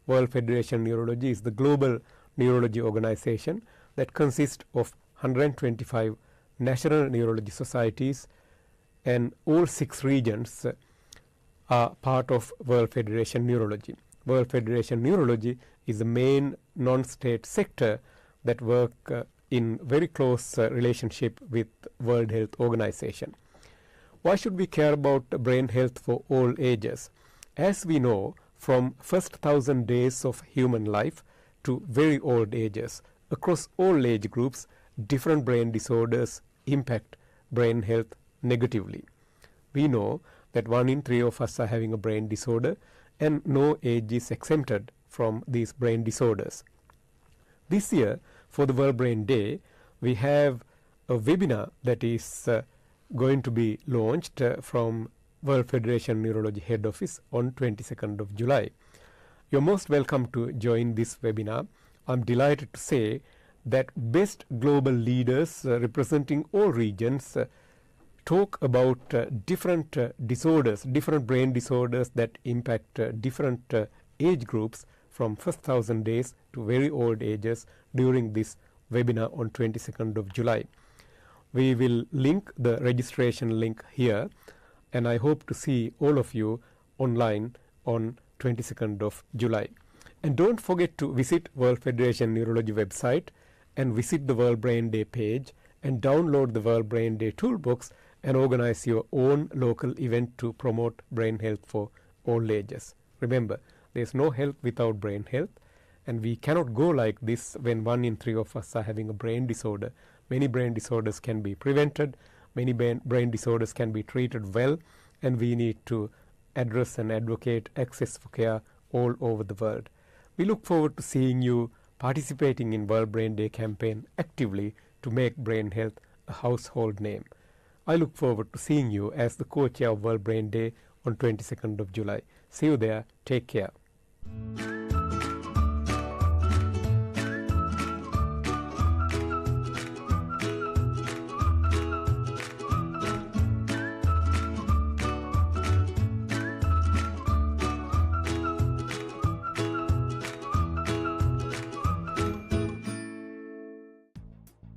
World Federation Neurology is the global neurology organization that consists of 125 national neurology societies, and all 6 regions are part of World Federation Neurology. World Federation Neurology is the main non-state sector that work in very close relationship with World Health Organization. Why should we care about brain health for all ages? As we know, from first 1,000 days of human life to very old ages, across all age groups, different brain disorders impact brain health negatively. We know that 1 in 3 of us are having a brain disorder, and no age is exempted from these brain disorders. This year, for the World Brain Day, we have a webinar that is going to be launched from World Federation Neurology Head Office on 22nd of July. You're most welcome to join this webinar. I'm delighted to say that best global leaders representing all regions talk about different disorders, different brain disorders that impact different age groups from first 1,000 days to very old ages during this webinar on 22nd of July. We will link the registration link here, and I hope to see all of you online on 22nd of July. And don't forget to visit World Federation Neurology website and visit the World Brain Day page and download the World Brain Day toolbox and organize your own local event to promote brain health for all ages. Remember, there is no health without brain health, and we cannot go like this when 1 in 3 of us are having a brain disorder. Many brain disorders can be prevented, many brain disorders can be treated well, and we need to address and advocate access for care all over the world. We look forward to seeing you participating in World Brain Day campaign actively to make brain health a household name. I look forward to seeing you as the co-chair of World Brain Day on 22nd of July. See you there. Take care.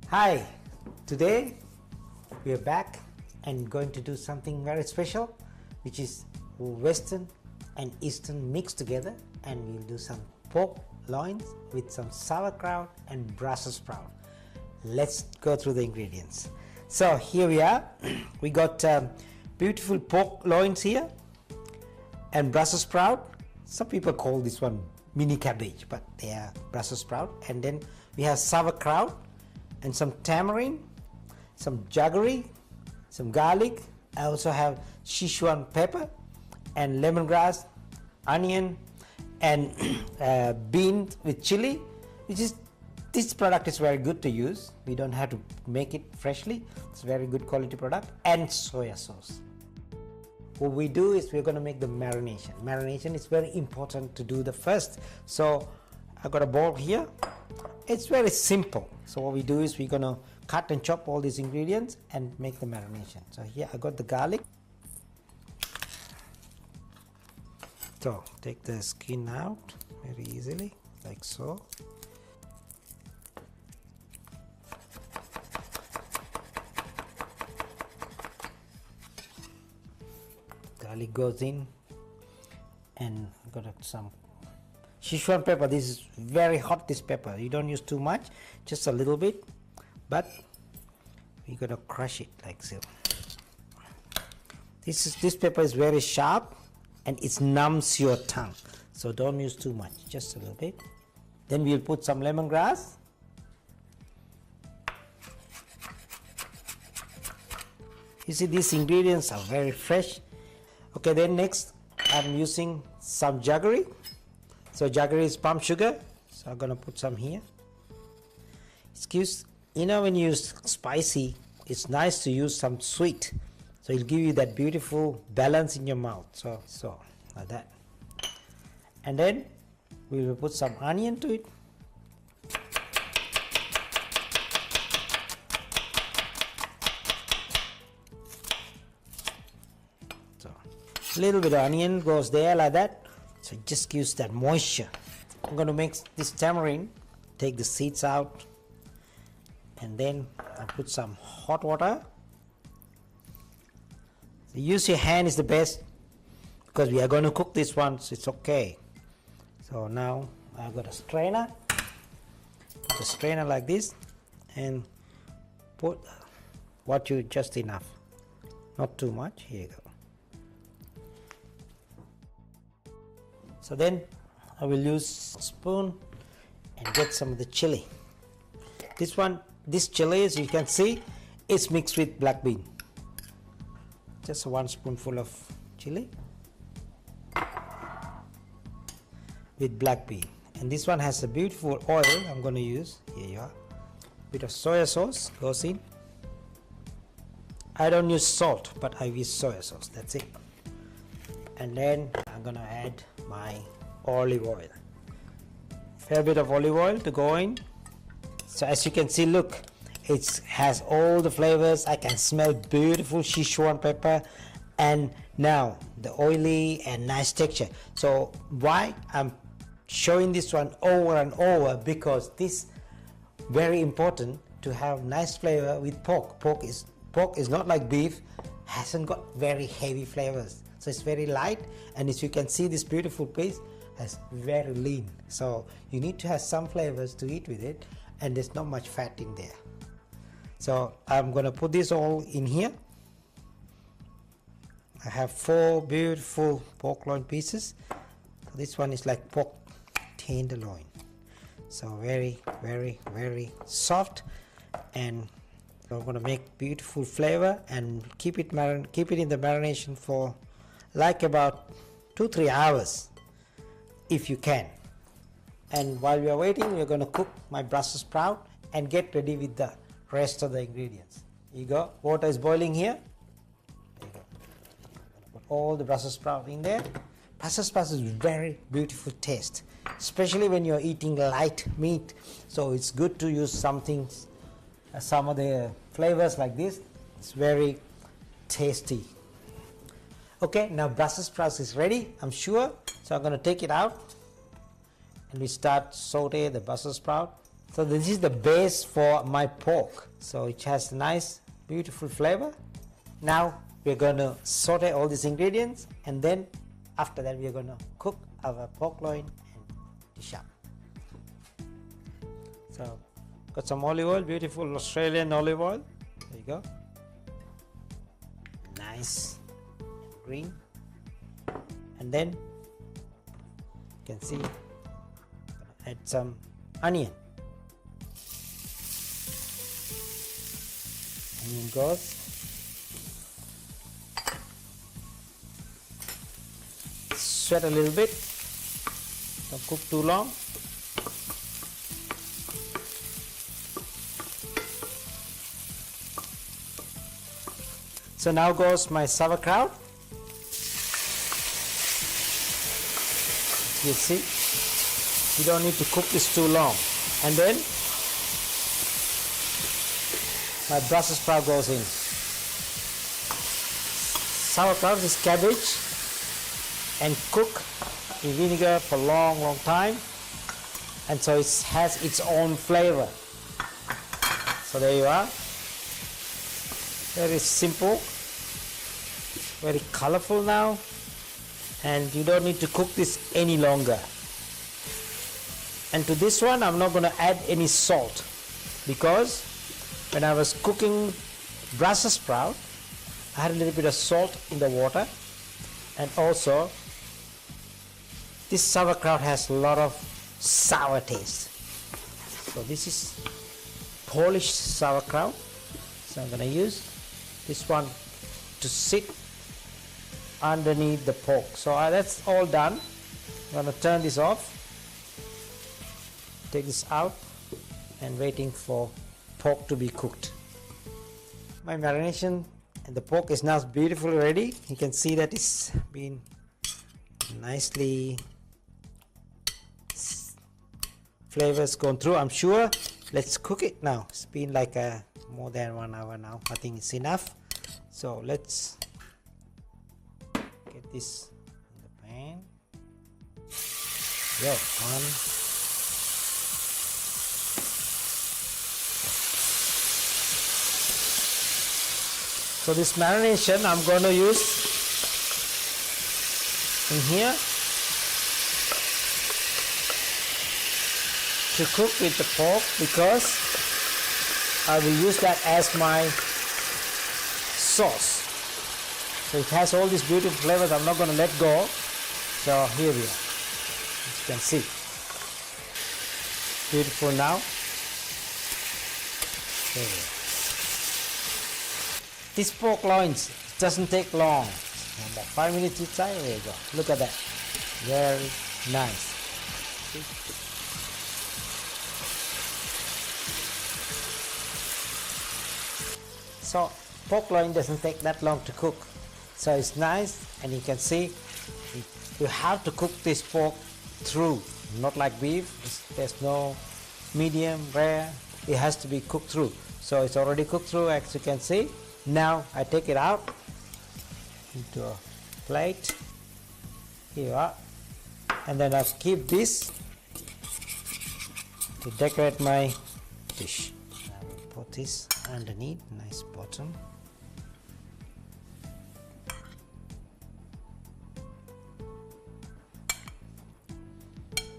Hi, today we are back and going to do something very special, which is Western and Eastern mixed together, and we'll do some pork loins with some sauerkraut and Brussels sprout. Let's go through the ingredients. So here we are. We got beautiful pork loins here and Brussels sprout. Some people call this one mini cabbage, but they are Brussels sprout. And then we have sauerkraut and some tamarind, some jaggery, some garlic. I also have Sichuan pepper and lemongrass, onion, and beans with chili, which is, this product is very good to use. We don't have to make it freshly. It's a very good quality product. And soya sauce. What we do is we're going to make the marination. Marination is very important to do the first. So I've got a bowl here. It's very simple. So what we do is we're going to cut and chop all these ingredients and make the marination. So here I got the garlic. So take the skin out very easily, like so. Garlic goes in, and got some Sichuan pepper. This is very hot, this pepper. You don't use too much, just a little bit, but we gotta crush it like so. This pepper is very sharp and it numbs your tongue, so don't use too much, just a little bit. Then we'll put some lemongrass. You see, these ingredients are very fresh. Okay, then next I'm using some jaggery. So jaggery is palm sugar, so I'm gonna put some here. Excuse, you know, when you use spicy, it's nice to use some sweet, so it'll give you that beautiful balance in your mouth. So like that. And then we will put some onion to it. So a little bit of onion goes there like that, so it just gives that moisture. I'm going to make this tamarind, take the seeds out, and then I put some hot water. So use your hand is the best, because we are going to cook this one, so it's okay. So now I've got a strainer, put a strainer like this, and put what you just enough, not too much. Here you go. So then I will use a spoon and get some of the chili. This chili, as you can see, is mixed with black bean. Just 1 spoonful of chili with black bean. And this one has a beautiful oil I'm going to use. Here you are. Bit of soy sauce goes in. I don't use salt, but I use soy sauce. That's it. And then I'm going to add my olive oil. Fair bit of olive oil to go in. So as you can see, look, it has all the flavors. I can smell beautiful Sichuan pepper, and now the oily and nice texture. So why I'm showing this one over and over, because this very important to have nice flavor with pork. Pork is not like beef, hasn't got very heavy flavors. So it's very light, and as you can see, this beautiful piece is very lean. So you need to have some flavors to eat with it, and there's not much fat in there. So I'm gonna put this all in here. I have 4 beautiful pork loin pieces. This one is like pork tenderloin. So very, very, very soft, and I'm gonna make beautiful flavor and keep it in the marination for like about 2-3 hours if you can. And while we are waiting, we're going to cook my Brussels sprout and get ready with the rest of the ingredients. Here you go. Water is boiling here. There you go. Put all the Brussels sprout in there. Brussels sprout is very beautiful taste, especially when you're eating light meat. So it's good to use something, some of the flavors like this. It's very tasty. Okay, now Brussels sprouts is ready, I'm sure. So I'm going to take it out, and we start saute the Brussels sprout. So this is the base for my pork. So it has a nice, beautiful flavor. Now we're going to saute all these ingredients, and then after that we're going to cook our pork loin and dish up. So got some olive oil, beautiful Australian olive oil. There you go. Nice. Green, and then you can see add some onion. Onion goes. Sweat a little bit. Don't cook too long. So now goes my sauerkraut. You see, you don't need to cook this too long. And then my Brussels sprout goes in. Sauerkraut is cabbage and cook in vinegar for a long time, and so it has its own flavor. So there you are. Very simple, very colorful now, and you don't need to cook this any longer. And to this one I'm not going to add any salt, because when I was cooking Brussels sprout I had a little bit of salt in the water, and also this sauerkraut has a lot of sour taste. So this is Polish sauerkraut, so I'm going to use this one to sit underneath the pork. So that's all done. I'm going to turn this off, take this out, and waiting for pork to be cooked. My marination and the pork is now beautifully ready. You can see that it's been nicely, flavors gone through, I'm sure. Let's cook it now. It's been like more than 1 hour now. I think it's enough. So let's get this in the pan. Yo, one. So this marination I'm going to use in here to cook with the pork, because I will use that as my sauce. So it has all these beautiful flavors. I'm not going to let go. So here we are. As you can see. Beautiful now. There we are. This pork loins doesn't take long. About 5 minutes each side. There you go. Look at that. Very nice. See? So pork loin doesn't take that long to cook. So it's nice, and you can see you have to cook this pork through, not like beef. There's no medium, rare. It has to be cooked through. So it's already cooked through, as you can see. Now I take it out into a plate. Here you are. And then I'll keep this to decorate my dish. I will put this underneath, nice bottom.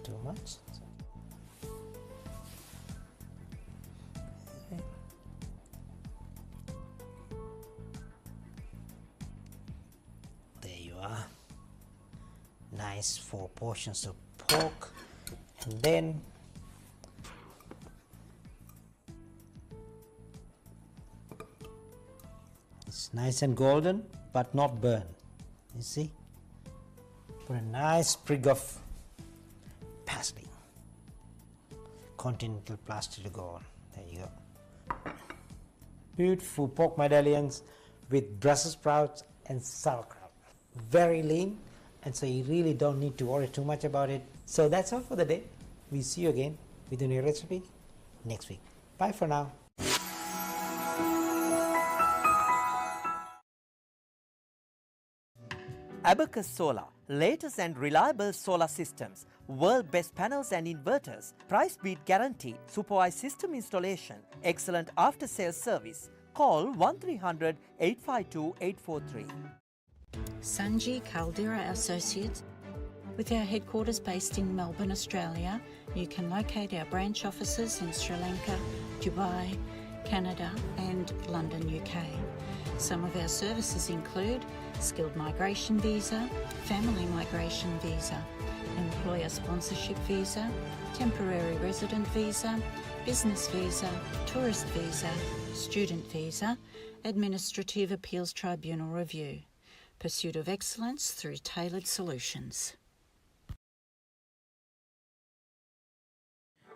Too much. There you are. Nice 4 portions of pork, and then it's nice and golden but not burnt. You see? Put a nice sprig of parsley, continental plaster to go on. There you go. Beautiful pork medallions with Brussels sprouts and sauerkraut. Very lean, and so you really don't need to worry too much about it. So that's all for the day. We'll see you again with a new recipe next week. Bye for now. Abacus Solar, latest and reliable solar systems, world best panels and inverters, price beat guarantee, supervised system installation, excellent after sales service. Call 1300 852 843. Sanji Caldera Associates. With our headquarters based in Melbourne, Australia, you can locate our branch offices in Sri Lanka, Dubai, Canada and London, UK. Some of our services include skilled migration visa, family migration visa, employer sponsorship visa, temporary resident visa, business visa, tourist visa, student visa, administrative appeals tribunal review. Pursuit of excellence through tailored solutions.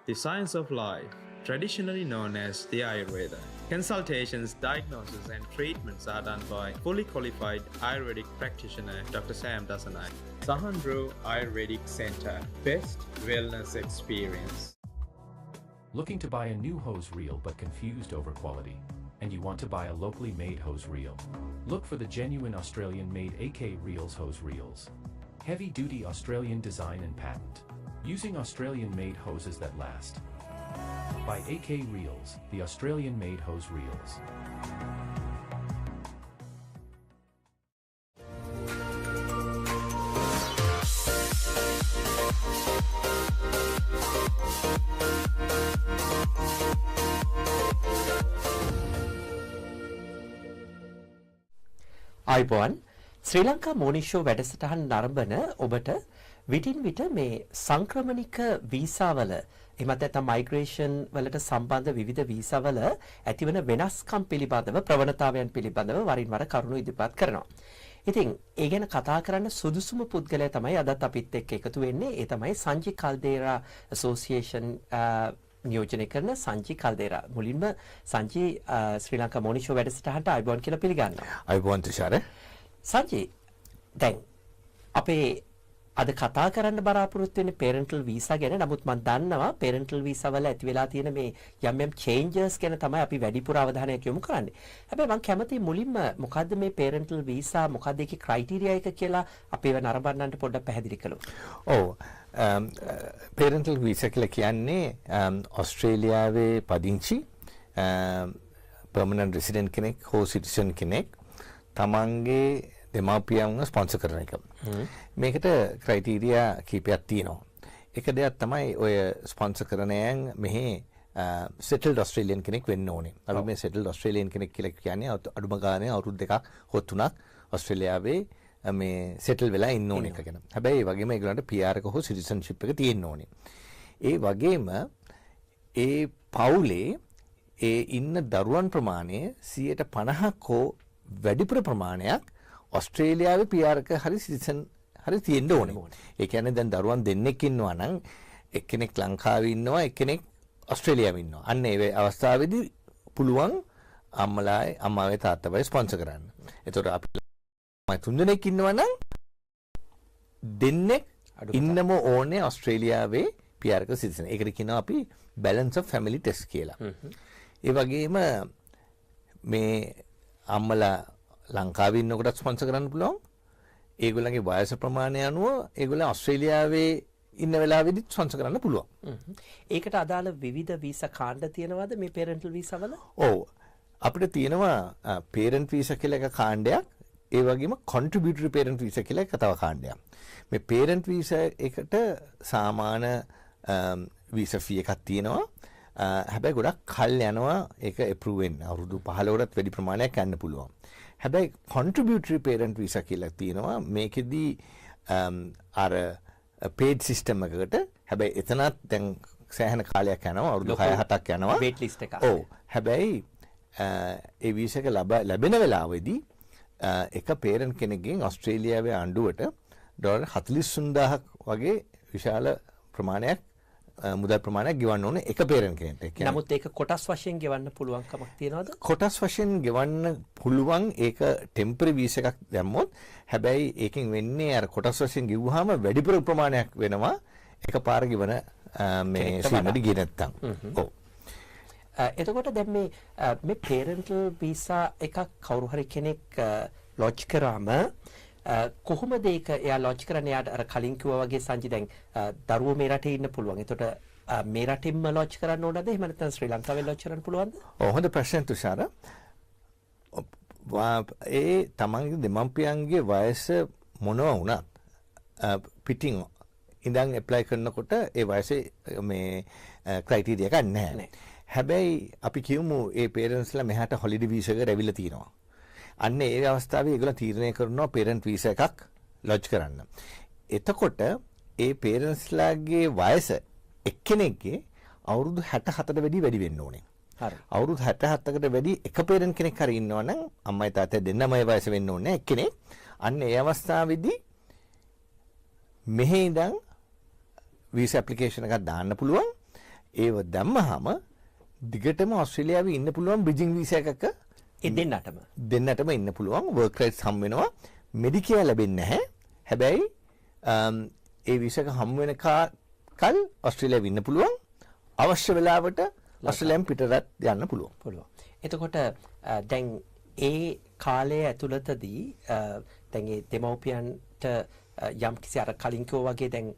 The science of life, traditionally known as the Ayurveda. Consultations, diagnosis and treatments are done by fully qualified Ayurvedic practitioner Dr. Sam Dasanai. Sahandro Ayurvedic Center, best wellness experience. Looking to buy a new hose reel but confused over quality? and you want to buy a locally made hose reel. Look for the genuine Australian-made AK Reels hose reels. Heavy-duty Australian design and patent. Using Australian-made hoses that last. By AK Reels, the Australian-made hose reels. අයිබෝන් ශ්‍රී Lanka මෝනිං show වැඩසටහන නරඹන ඔබට විටින් විට මේ සංක්‍රමණික වීසාවල එමත් නැත්නම් migration වලට සම්බන්ධ විවිධ වීසාවල ඇතිවන වෙනස්කම් පිළිබඳව ප්‍රවණතාවයන් පිළිබඳව වරින් වර කරුණු ඉදිරිපත් කරනවා. ඉතින් ඒ ගැන කතා කරන්න සුදුසුම පුද්ගලයා තමයි අදත් අපිත් එක්ක එකතු වෙන්නේ. ඒ තමයි සංජි කල්දේරා ඇසෝසියේෂන් නියෝජනය කරන සංජි කල්දේරා. මුලින්ම සංජි ශ්‍රී ලංකා මෝනිං ෂෝ වැඩසටහනට අයිබෝන් කියලා පිළිගන්නවා. අයිබෝන් තුෂාර. සංජි දැන් අපේ අද කතා කරන්න බලාපොරොත්තු වෙන්නේ පේරන්ටල් වීසා ගැන. නමුත් මම දන්නවා පේරන්ටල් වීසා වල ඇති වෙලා තියෙන මේ යම් චේන්ජස් ගැන තමයි අපි වැඩිපුර අවධානයක් යොමු කරන්නේ. හැබැයි මම කැමතියි මුලින්ම මොකද්ද මේ පේරන්ටල් වීසා, මොකද්ද ඒකේ ක්‍රයිටීරියා එක කියලා අපේව නරඹන්නන්ට පොඩ්ඩක් පැහැදිලි කළොත්. ඔව්. පේරන්ටල් වීසා කියලා කියන්නේ ඕස්ට්‍රේලියාවේ පදිංචි පර්මනන්ට් රෙසිඩන්ට් කෙනෙක් හෝ සිටිසන් කෙනෙක් තමන්ගේ දෙමාපියන්ව ස්පොන්සර් කරන එක. මේකට ක්‍රයිටීරියා කීපයක් තියෙනවා. එක දෙයක් තමයි ඔය ස්පොන්සර් කරන අයන් මෙහි සෙටල්ඩ් ඔස්ට්‍රේලියන් කෙනෙක් වෙන්න ඕනේ. අපි මේ සෙටල්ඩ් ඔස්ට්‍රේලියන් කෙනෙක් කියලා කියන්නේ අඩුම ගානේ අවුරුදු 2ක් හෝ 3ක් ඔස්ට්‍රේලියාවේ මේ සෙටල් වෙලා ඉන්න ඕන එක ගැන. හැබැයි ඒ වගේම ඒගොල්ලන්ට PR එක හෝ සිටිසන්ෂිප් එක තියෙන්න ඕනේ. ඒ වගේම ඒ පවුලේ ඒ ඉන්න දරුවන් ප්‍රමාණය 50% හෝ වැඩිපුර ප්‍රමාණයක් ඔස්ට්‍රේලියාවේ PR එක හරි සිටිසන් හරි තියෙන්න ඕනේ. ඒ කියන්නේ දැන් දරුවන් දෙන්නෙක් ඉන්නවා නම් එක්කෙනෙක් ලංකාවේ ඉන්නවා එක්කෙනෙක් ඔස්ට්‍රේලියාවේ ඉන්නවා. අන්න ඒ අවස්ථාවේදී පුළුවන් අම්මාවේ තාත්තවයි ස්පොන්සර් කරන්න. එතකොට අපි තුන්දෙනෙක් ඉන්නවා නම් දෙන්නෙක් ඉන්නම ඕනේ ඔස්ට්‍රේලියාවේ PR එක සිටිසන්. ඒකට කියනවා අපි balance of family test කියලා. ඒ වගේම මේ අම්මලා ලංකාවේ ඉන්නකොට ස්පොන්සර් කරන්න පුළුවන්. ඒගොල්ලන්ගේ වයස ප්‍රමාණය අනුව ඒගොල්ලෝ ඕස්ට්‍රේලියාවේ ඉන්න වෙලාවෙදි ස්පොන්සර් කරන්න පුළුවන්. ඒකට අදාළ විවිධ වීසා කාණ්ඩ තියෙනවද මේ පේරන්ටල් වීසා වල? ඔව්. අපිට තියෙනවා පේරන්ට් වීසා කියලා එක කාණ්ඩයක්. ඒ වගේම contributory parent visa කියලා එක තව කාණ්ඩයක්. මේ parent visa එකට සාමාන්‍ය visa fee එකක් තියෙනවා. හැබැයි ගොඩක් කල් යනවා ඒක approve වෙන්න. අවුරුදු 15කටත් වැඩි ප්‍රමාණයක් යන්න පුළුවන්. හැබැයි contributory parent visa කියලා තියෙනවා. මේකෙදි අර paid system එකකට හැබැයි එතනත් දැන් සෑහෙන කාලයක් යනවා. අවුරුදු 6-7ක් යනවා. wait list එකක්. ඔව්. හැබැයි ඒ visa එක ලැබෙන වෙලාවේදී එක පේරන්ට් කෙනෙක්ගෙන් ඔස්ට්‍රේලියාවේ ආණ්ඩුවට ඩොලර් 43000ක් වගේ විශාල ප්‍රමාණයක් මුදල් ප්‍රමාණයක් ගෙවන්න ඕනේ එක පේරන්ට් කෙනෙක්ට. නමුත් ඒක කොටස් වශයෙන් ගෙවන්න පුළුවන් කමක් තියනවද? කොටස් වශයෙන් ගෙවන්න පුළුවන්. ඒක ටෙම්පරරි වීසා එකක් දැම්මොත්. හැබැයි ඒකෙන් වෙන්නේ අර කොටස් වශයෙන් ගෙවුවාම වැඩිපුර ප්‍රමාණයක් වෙනවා එකපාර ගෙවන මේ සීමඩි ගියේ නැත්තම්. ඔව්. එතකොට දැන් මේ පේරන්ටල් වීසා එකක් කවුරු හරි කෙනෙක් ලොජ් කරාම කොහොමද ඒක එයා ලොජ් කරන්නේ? යාට අර කලින් කිව්වා වගේ සංජි දැන් දරුවෝ මේ රටේ ඉන්න පුළුවන්. එතකොට මේ රටින්ම ලොජ් කරන්න ඕනද? එහෙම නැත්නම් ශ්‍රී ලංකාවේ ලොජ් කරන්න පුළුවන්ද? ඔව් හොඳ ප්‍රශ්නයක් තුෂාර. ඒ තමන්ගේ දෙමම්පියන්ගේ වයස මොනවා වුණත් පිටින් ඉඳන් ඇප්ලයි කරනකොට ඒ වයසේ මේ ක්‍රයිටීරියා එකක් නැහැ. හැබැයි අපි කියමු ඒ පේරන්ට්ස්ලා මෙහාට හොලිඩේ වීසා එක රැවිලා තියෙනවා. අන්න ඒ අවස්ථාවේ ඒගොල්ලෝ තීරණය කරනවා පේරන්ට් වීසා එකක් ලොජ් කරන්න. එතකොට ඒ පේරන්ට්ස්ලාගේ වයස එක්කෙනෙක්ගේ අවුරුදු 67ට වැඩි වෙන්න ඕනේ. හරි. අවුරුදු 67කට වැඩි එක පේරන්ට් කෙනෙක් හරි ඉන්නවා නම් අම්මයි තාත්තයි දෙන්නමයි වයස වෙන්න ඕනේ එක්කෙනෙක්. අන්න ඒ අවස්ථාවේදී මෙහි ඉඳන් වීසා ඇප්ලිකේෂන් එකක් දාන්න පුළුවන්. ඒව දැම්මහම දිගටම ඔස්ට්‍රේලියාවේ ඉන්න පුළුවන් බ්‍රිජින් වීසා එකක දෙන්නටම ඉන්න පුළුවන්. වර්ක් රයිට්ස් හම් වෙනවා. මෙඩිකෙයාර් ලැබෙන්නේ නැහැ. හැබැයි ඒ වීසා එක හම් වෙන කල් ඔස්ට්‍රේලියාවේ ඉන්න පුළුවන්. අවශ්‍ය වෙලාවට ඔස්ට්‍රේලියාවෙන් පිටරට යන්න පුළුවන්. එතකොට දැන් ඒ කාලය ඇතුළතදී දැන් ඒ දෙමව්පියන්ට යම් කිසි අර කලින් කිව්වා වගේ දැන්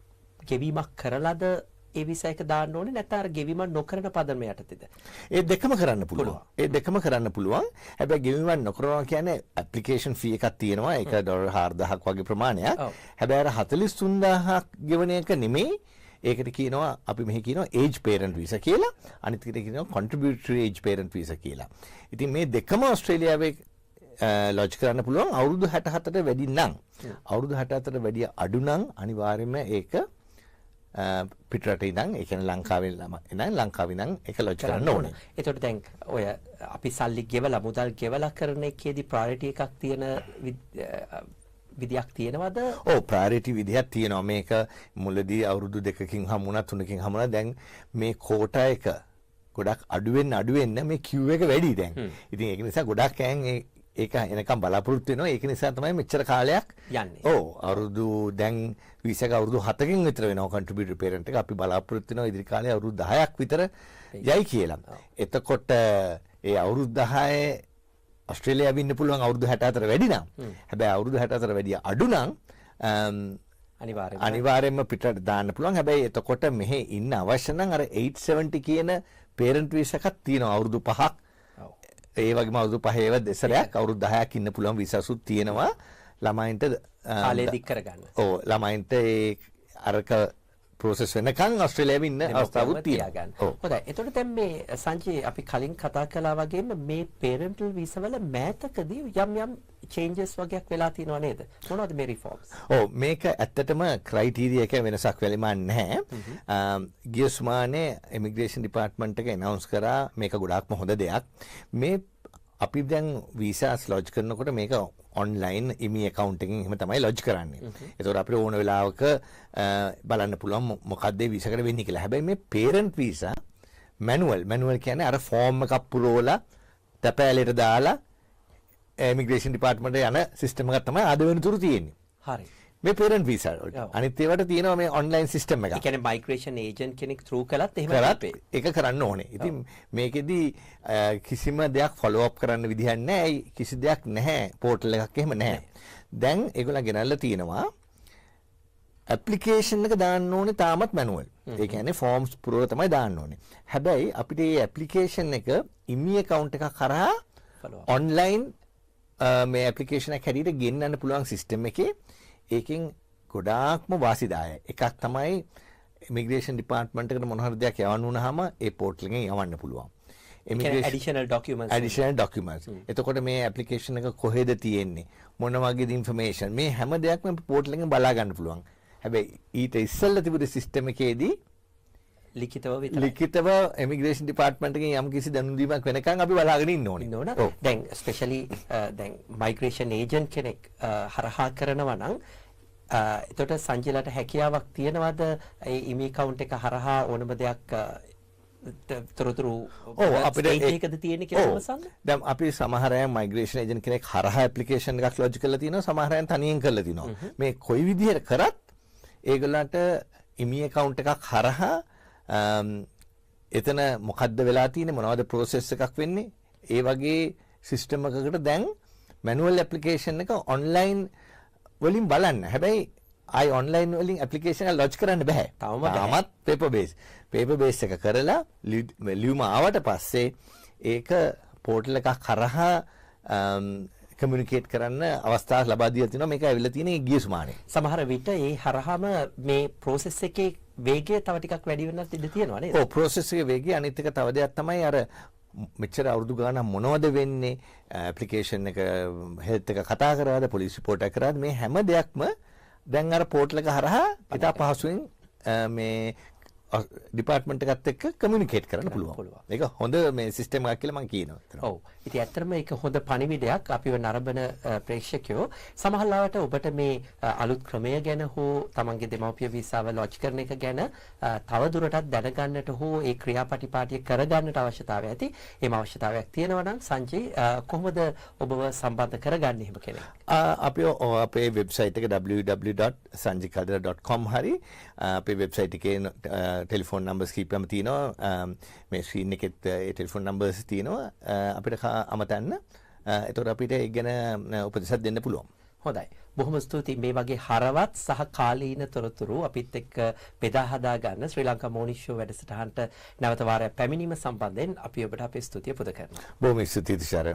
ගෙවීමක් කරලාද ඒ විසා එක දාන්න ඕනේ නැත්නම් අර ගෙවීමක් නොකරන පදම යටතේද? ඒ දෙකම කරන්න පුළුවන්. ඒ දෙකම කරන්න පුළුවන්. හැබැයි ගෙවීමක් නොකරනවා කියන්නේ ඇප්ලිකේෂන් ෆී එකක් තියෙනවා. ඒක ඩොලර් 4000ක් වගේ ප්‍රමාණයක්. හැබැයි අර 43000ක් ගෙවන එක නෙමෙයි. ඒකට කියනවා අපි මෙහි කියනවා ඒජ් පේරන්ට් වීසා කියලා. අනිත් එකට කියනවා contributory age parent visa කියලා. ඉතින් මේ දෙකම ඕස්ට්‍රේලියාවේ ලොජ් කරන්න පුළුවන් අවුරුදු 64ට වැඩි නම්. අවුරුදු 64ට වැඩි අඩු නම් අනිවාර්යයෙන්ම ඒක පිටරට ඉඳන් ඒ කියන්නේ ලංකාවේ ඉඳන් ලංකාවේ ඉඳන් ඒක ලොජ් කරන්න ඕනේ. එතකොට දැන් ඔය අපි සල්ලි ගෙවලා මුදල් ගෙවලා කරන එකේදී ප්‍රයොරිටි එකක් තියෙන විදියක් තියෙනවද? ඔව් ප්‍රයොරිටි විදියක් තියෙනවා. මේක මුලදී අවුරුදු 2කින් හමුණා 3කින් හමුණා දැන් මේ කෝටා එක ගොඩක් අඩු වෙන්න මේ queue එක වැඩි දැන්. ඉතින් ඒක නිසා ගොඩක් අයන් ඒක එනකම් බලාපොරොත්තු වෙනවා. ඒක නිසා තමයි මෙච්චර කාලයක් යන්නේ. ඔව් අවුරුදු දැන් වීසා එක අවුරුදු 7කින් විතර වෙනවා contributory parent එක. අපි බලාපොරොත්තු වෙනවා ඉදිරි කාලේ අවුරුදු 10ක් විතර යයි කියලා. එතකොට ඒ අවුරුදු 10 ඔස්ට්‍රේලියාවේ ඉන්න පුළුවන් අවුරුදු 64 වැඩි නම්. හැබැයි අවුරුදු 64 වැඩි අඩු නම් අනිවාර්යයෙන්ම පිටට දාන්න පුළුවන්. හැබැයි එතකොට මෙහෙ ඉන්න අවශ්‍ය නම් අර 870 කියන parent visa එකක් තියෙනවා අවුරුදු 5ක්. ඒ වගේම අවුරුදු 5 ඒව දෙසරයක් අවුරුදු 10ක් ඉන්න පුළුවන් විසාසුත් තියෙනවා ළමයින්ට කාලය දික් කරගන්න. ඔව් ළමයින්ට ඒ අරක ප්‍රොසෙස් වෙනකන් ඔස්ට්‍රේලියාවේ ඉන්න අවස්ථාවක් තියෙනවා. හොඳයි. එතකොට දැන් මේ සංජය අපි කලින් කතා කළා වගේම මේ parental visa වල මෑතකදී යම් changes වගේක් වෙලා තියෙනව නේද? මොනවද මේ reforms? ඔව් මේක ඇත්තටම ක්‍රයිටීරියා එක වෙනසක් වෙලෙම නැහැ. ගිය සුමානේ ඉමිග්‍රේෂන් ඩිපාර්ට්මන්ට් එක ඇනවුන්ස් කරා මේක ගොඩාක්ම හොඳ දෙයක්. මේ අපි දැන් වීසාස් ලොජ් කරනකොට මේක ඔන්ලයින් ඉමි account එකකින් එහෙම තමයි ලොජ් කරන්නේ. ඒතකොට අපිට ඕන වෙලාවක බලන්න පුළුවන් මොකක්ද ඒ වීසා එකට වෙන්නේ කියලා. හැබැයි මේ parent visa manual කියන්නේ අර ෆෝම් එකක් පුරවලා තැපෑලෙට දාලා ඉමිග්‍රේෂන් ඩිපාර්ට්මන්ට් යන සිස්ටම් එකක් තමයි අද වෙනතුරු තියෙන්නේ. හරි. මේ parent visa වලට. අනිත් ඒවාට තියෙනවා මේ ඔන්ලයින් සිස්ටම් එකක්. ඒ කියන්නේ මයිග්‍රේෂන් ඒජන්ට් කෙනෙක් through කළත් එහෙම ඒක කරන්න ඕනේ. ඉතින් මේකෙදි කිසිම දෙයක් follow up කරන්න විදිහක් නැහැ. කිසි දෙයක් නැහැ. පෝටල් එකක් එහෙම නැහැ. දැන් ඒගොල්ලන් ගෙනල්ලා තියෙනවා ඇප්ලිකේෂන් එක දාන්න ඕනේ තාමත් මැනුවල්. ඒ කියන්නේ ෆෝම්ස් පුරවලා තමයි දාන්න ඕනේ. හැබැයි අපිට මේ ඇප්ලිකේෂන් එක ඉමි account එකක් කරා ඔන්ලයින් මේ ඇප්ලිකේෂන් එක හැටියට ගෙන්නන්න පුළුවන් සිස්ටම් එකේ ඒකෙන් ගොඩාක්ම වාසිදායයි. එකක් තමයි ඉමිග්‍රේෂන් ඩිපාර්ට්මන්ට් එකට මොන හරි දෙයක් යවන්න වුණාම ඒ පෝටල් එකෙන් යවන්න පුළුවන්. additional documents. එතකොට මේ ඇප්ලිකේෂන් එක කොහෙද තියෙන්නේ? මොන වගේද ඉන්ෆර්මේෂන්? මේ හැම දෙයක්ම පෝටල් එකෙන් බලා ගන්න පුළුවන්. හැබැයි ඊට ඉස්සෙල්ලා තිබුණු සිස්ටම් එකේදී ලිඛිතව ඉමිග්‍රේෂන් ඩිපාර්ට්මන්ට් එකෙන් යම් කිසි දැනුම් දීමක් වෙනකන් අපි බලාගෙන ඉන්න ඕනේ. දැන් ස්පෙෂලි දැන් මයිග්‍රේෂන් ඒජන්ට් කෙනෙක් හරහා කරනවා නම් එතකොට සංජයලට හැකියාවක් තියනවද ඒ ඉමි account එක හරහා ඕනම දෙයක් තොරතුරු අපිට ඒකද තියෙන්නේ කියලා වසන්න? දැන් අපි සමහර අය මයිග්‍රේෂන් ඒජන්ට් කෙනෙක් හරහා ඇප්ලිකේෂන් එකක් ලොජ් කරලා තියෙනවා. සමහර අය තනියෙන් කරලා තියෙනවා. මේ කොයි විදිහට කරත් ඒගොල්ලන්ට ඉමි account එකක් හරහා එතන මොකද්ද වෙලා තියෙන්නේ මොනවද process එකක් වෙන්නේ ඒ වගේ සිස්ටම් එකකට දැන් manual application එක online වලින් බලන්න. හැබැයි ආයි online වලින් application එක lodge කරන්න බෑ. තාමත් paper base එක කරලා ලියුම ආවට පස්සේ ඒක portal එකක් කරහා කමියුනිකේට් කරන්න අවස්ථාවක් ලබා දීලා තිනවා. මේක ඇවිල්ලා තියෙන්නේ ගිය සුමානේ. සමහර විට ඒ හරහාම මේ process එකේ වේගය තව ටිකක් වැඩි වෙන්නත් ඉඩ තියෙනවා නේද? ඔව් process එකේ වේගය අනිත් එක තව දෙයක් තමයි අර මෙච්චර අවුරුදු ගානක් මොනවද වෙන්නේ ඇප්ලිකේෂන් එක හෙල්ත් එක කතා කරාද පොලිස් රිපෝට් එක කරාද මේ හැම දෙයක්ම දැන් අර පෝටල් එක හරහා ඉතා පහසුවෙන් මේ ඩිපාර්ට්මන්ට් එකත් එක්ක කමියුනිකේට් කරන්න පුළුවන්. ඒක හොඳ මේ සිස්ටම් එකක් කියලා මම කියනවා. ඔව්. ඉතින් ඇත්තටම ඒක හොඳ පණිවිඩයක් අපිව නරඹන ප්‍රේක්ෂකයෝ සමහරවිට ඔබට මේ අලුත් ක්‍රමය ගැන හෝ තමන්ගේ දෙමව්පිය වීසාව ලොජ් කරන එක ගැන තව දුරටත් දැනගන්නට හෝ ඒ ක්‍රියාපටිපාටිය කරගන්නට අවශ්‍යතාවය ඇති. එහෙම අවශ්‍යතාවයක් තියෙනවා නම් සංජය කොහොමද ඔබව සම්බන්ධ කරගන්නේ එහෙම කෙනෙක්? අපි අපේ වෙබ්සයිට් එක www.sanjikadira.com හරි අපේ වෙබ්සයිට් එකේ ටෙලිෆෝන් නම්බර්ස් කීපයක්ම තියෙනවා මේ ස්ක්‍රීන් එකෙත් ඒ ටෙලිෆෝන් නම්බර්ස් තියෙනවා අපිට අමතන්න එතකොට අපිට ඒ ගැන උපදෙසක් දෙන්න පුළුවන්. හොඳයි. බොහොම ස්තුතියි මේ වගේ හරවත් සහ කාලීන තොරතුරු අපිත් එක්ක බෙදා හදා ගන්න ශ්‍රී ලංකා මෝනිං ෂෝ වැඩසටහනට නැවත වාරයක් පැමිණීම සම්බන්ධයෙන් අපි ඔබට අපේ ස්තුතිය පුද කරනවා. බොහොම ස්තුතියි තුෂාර.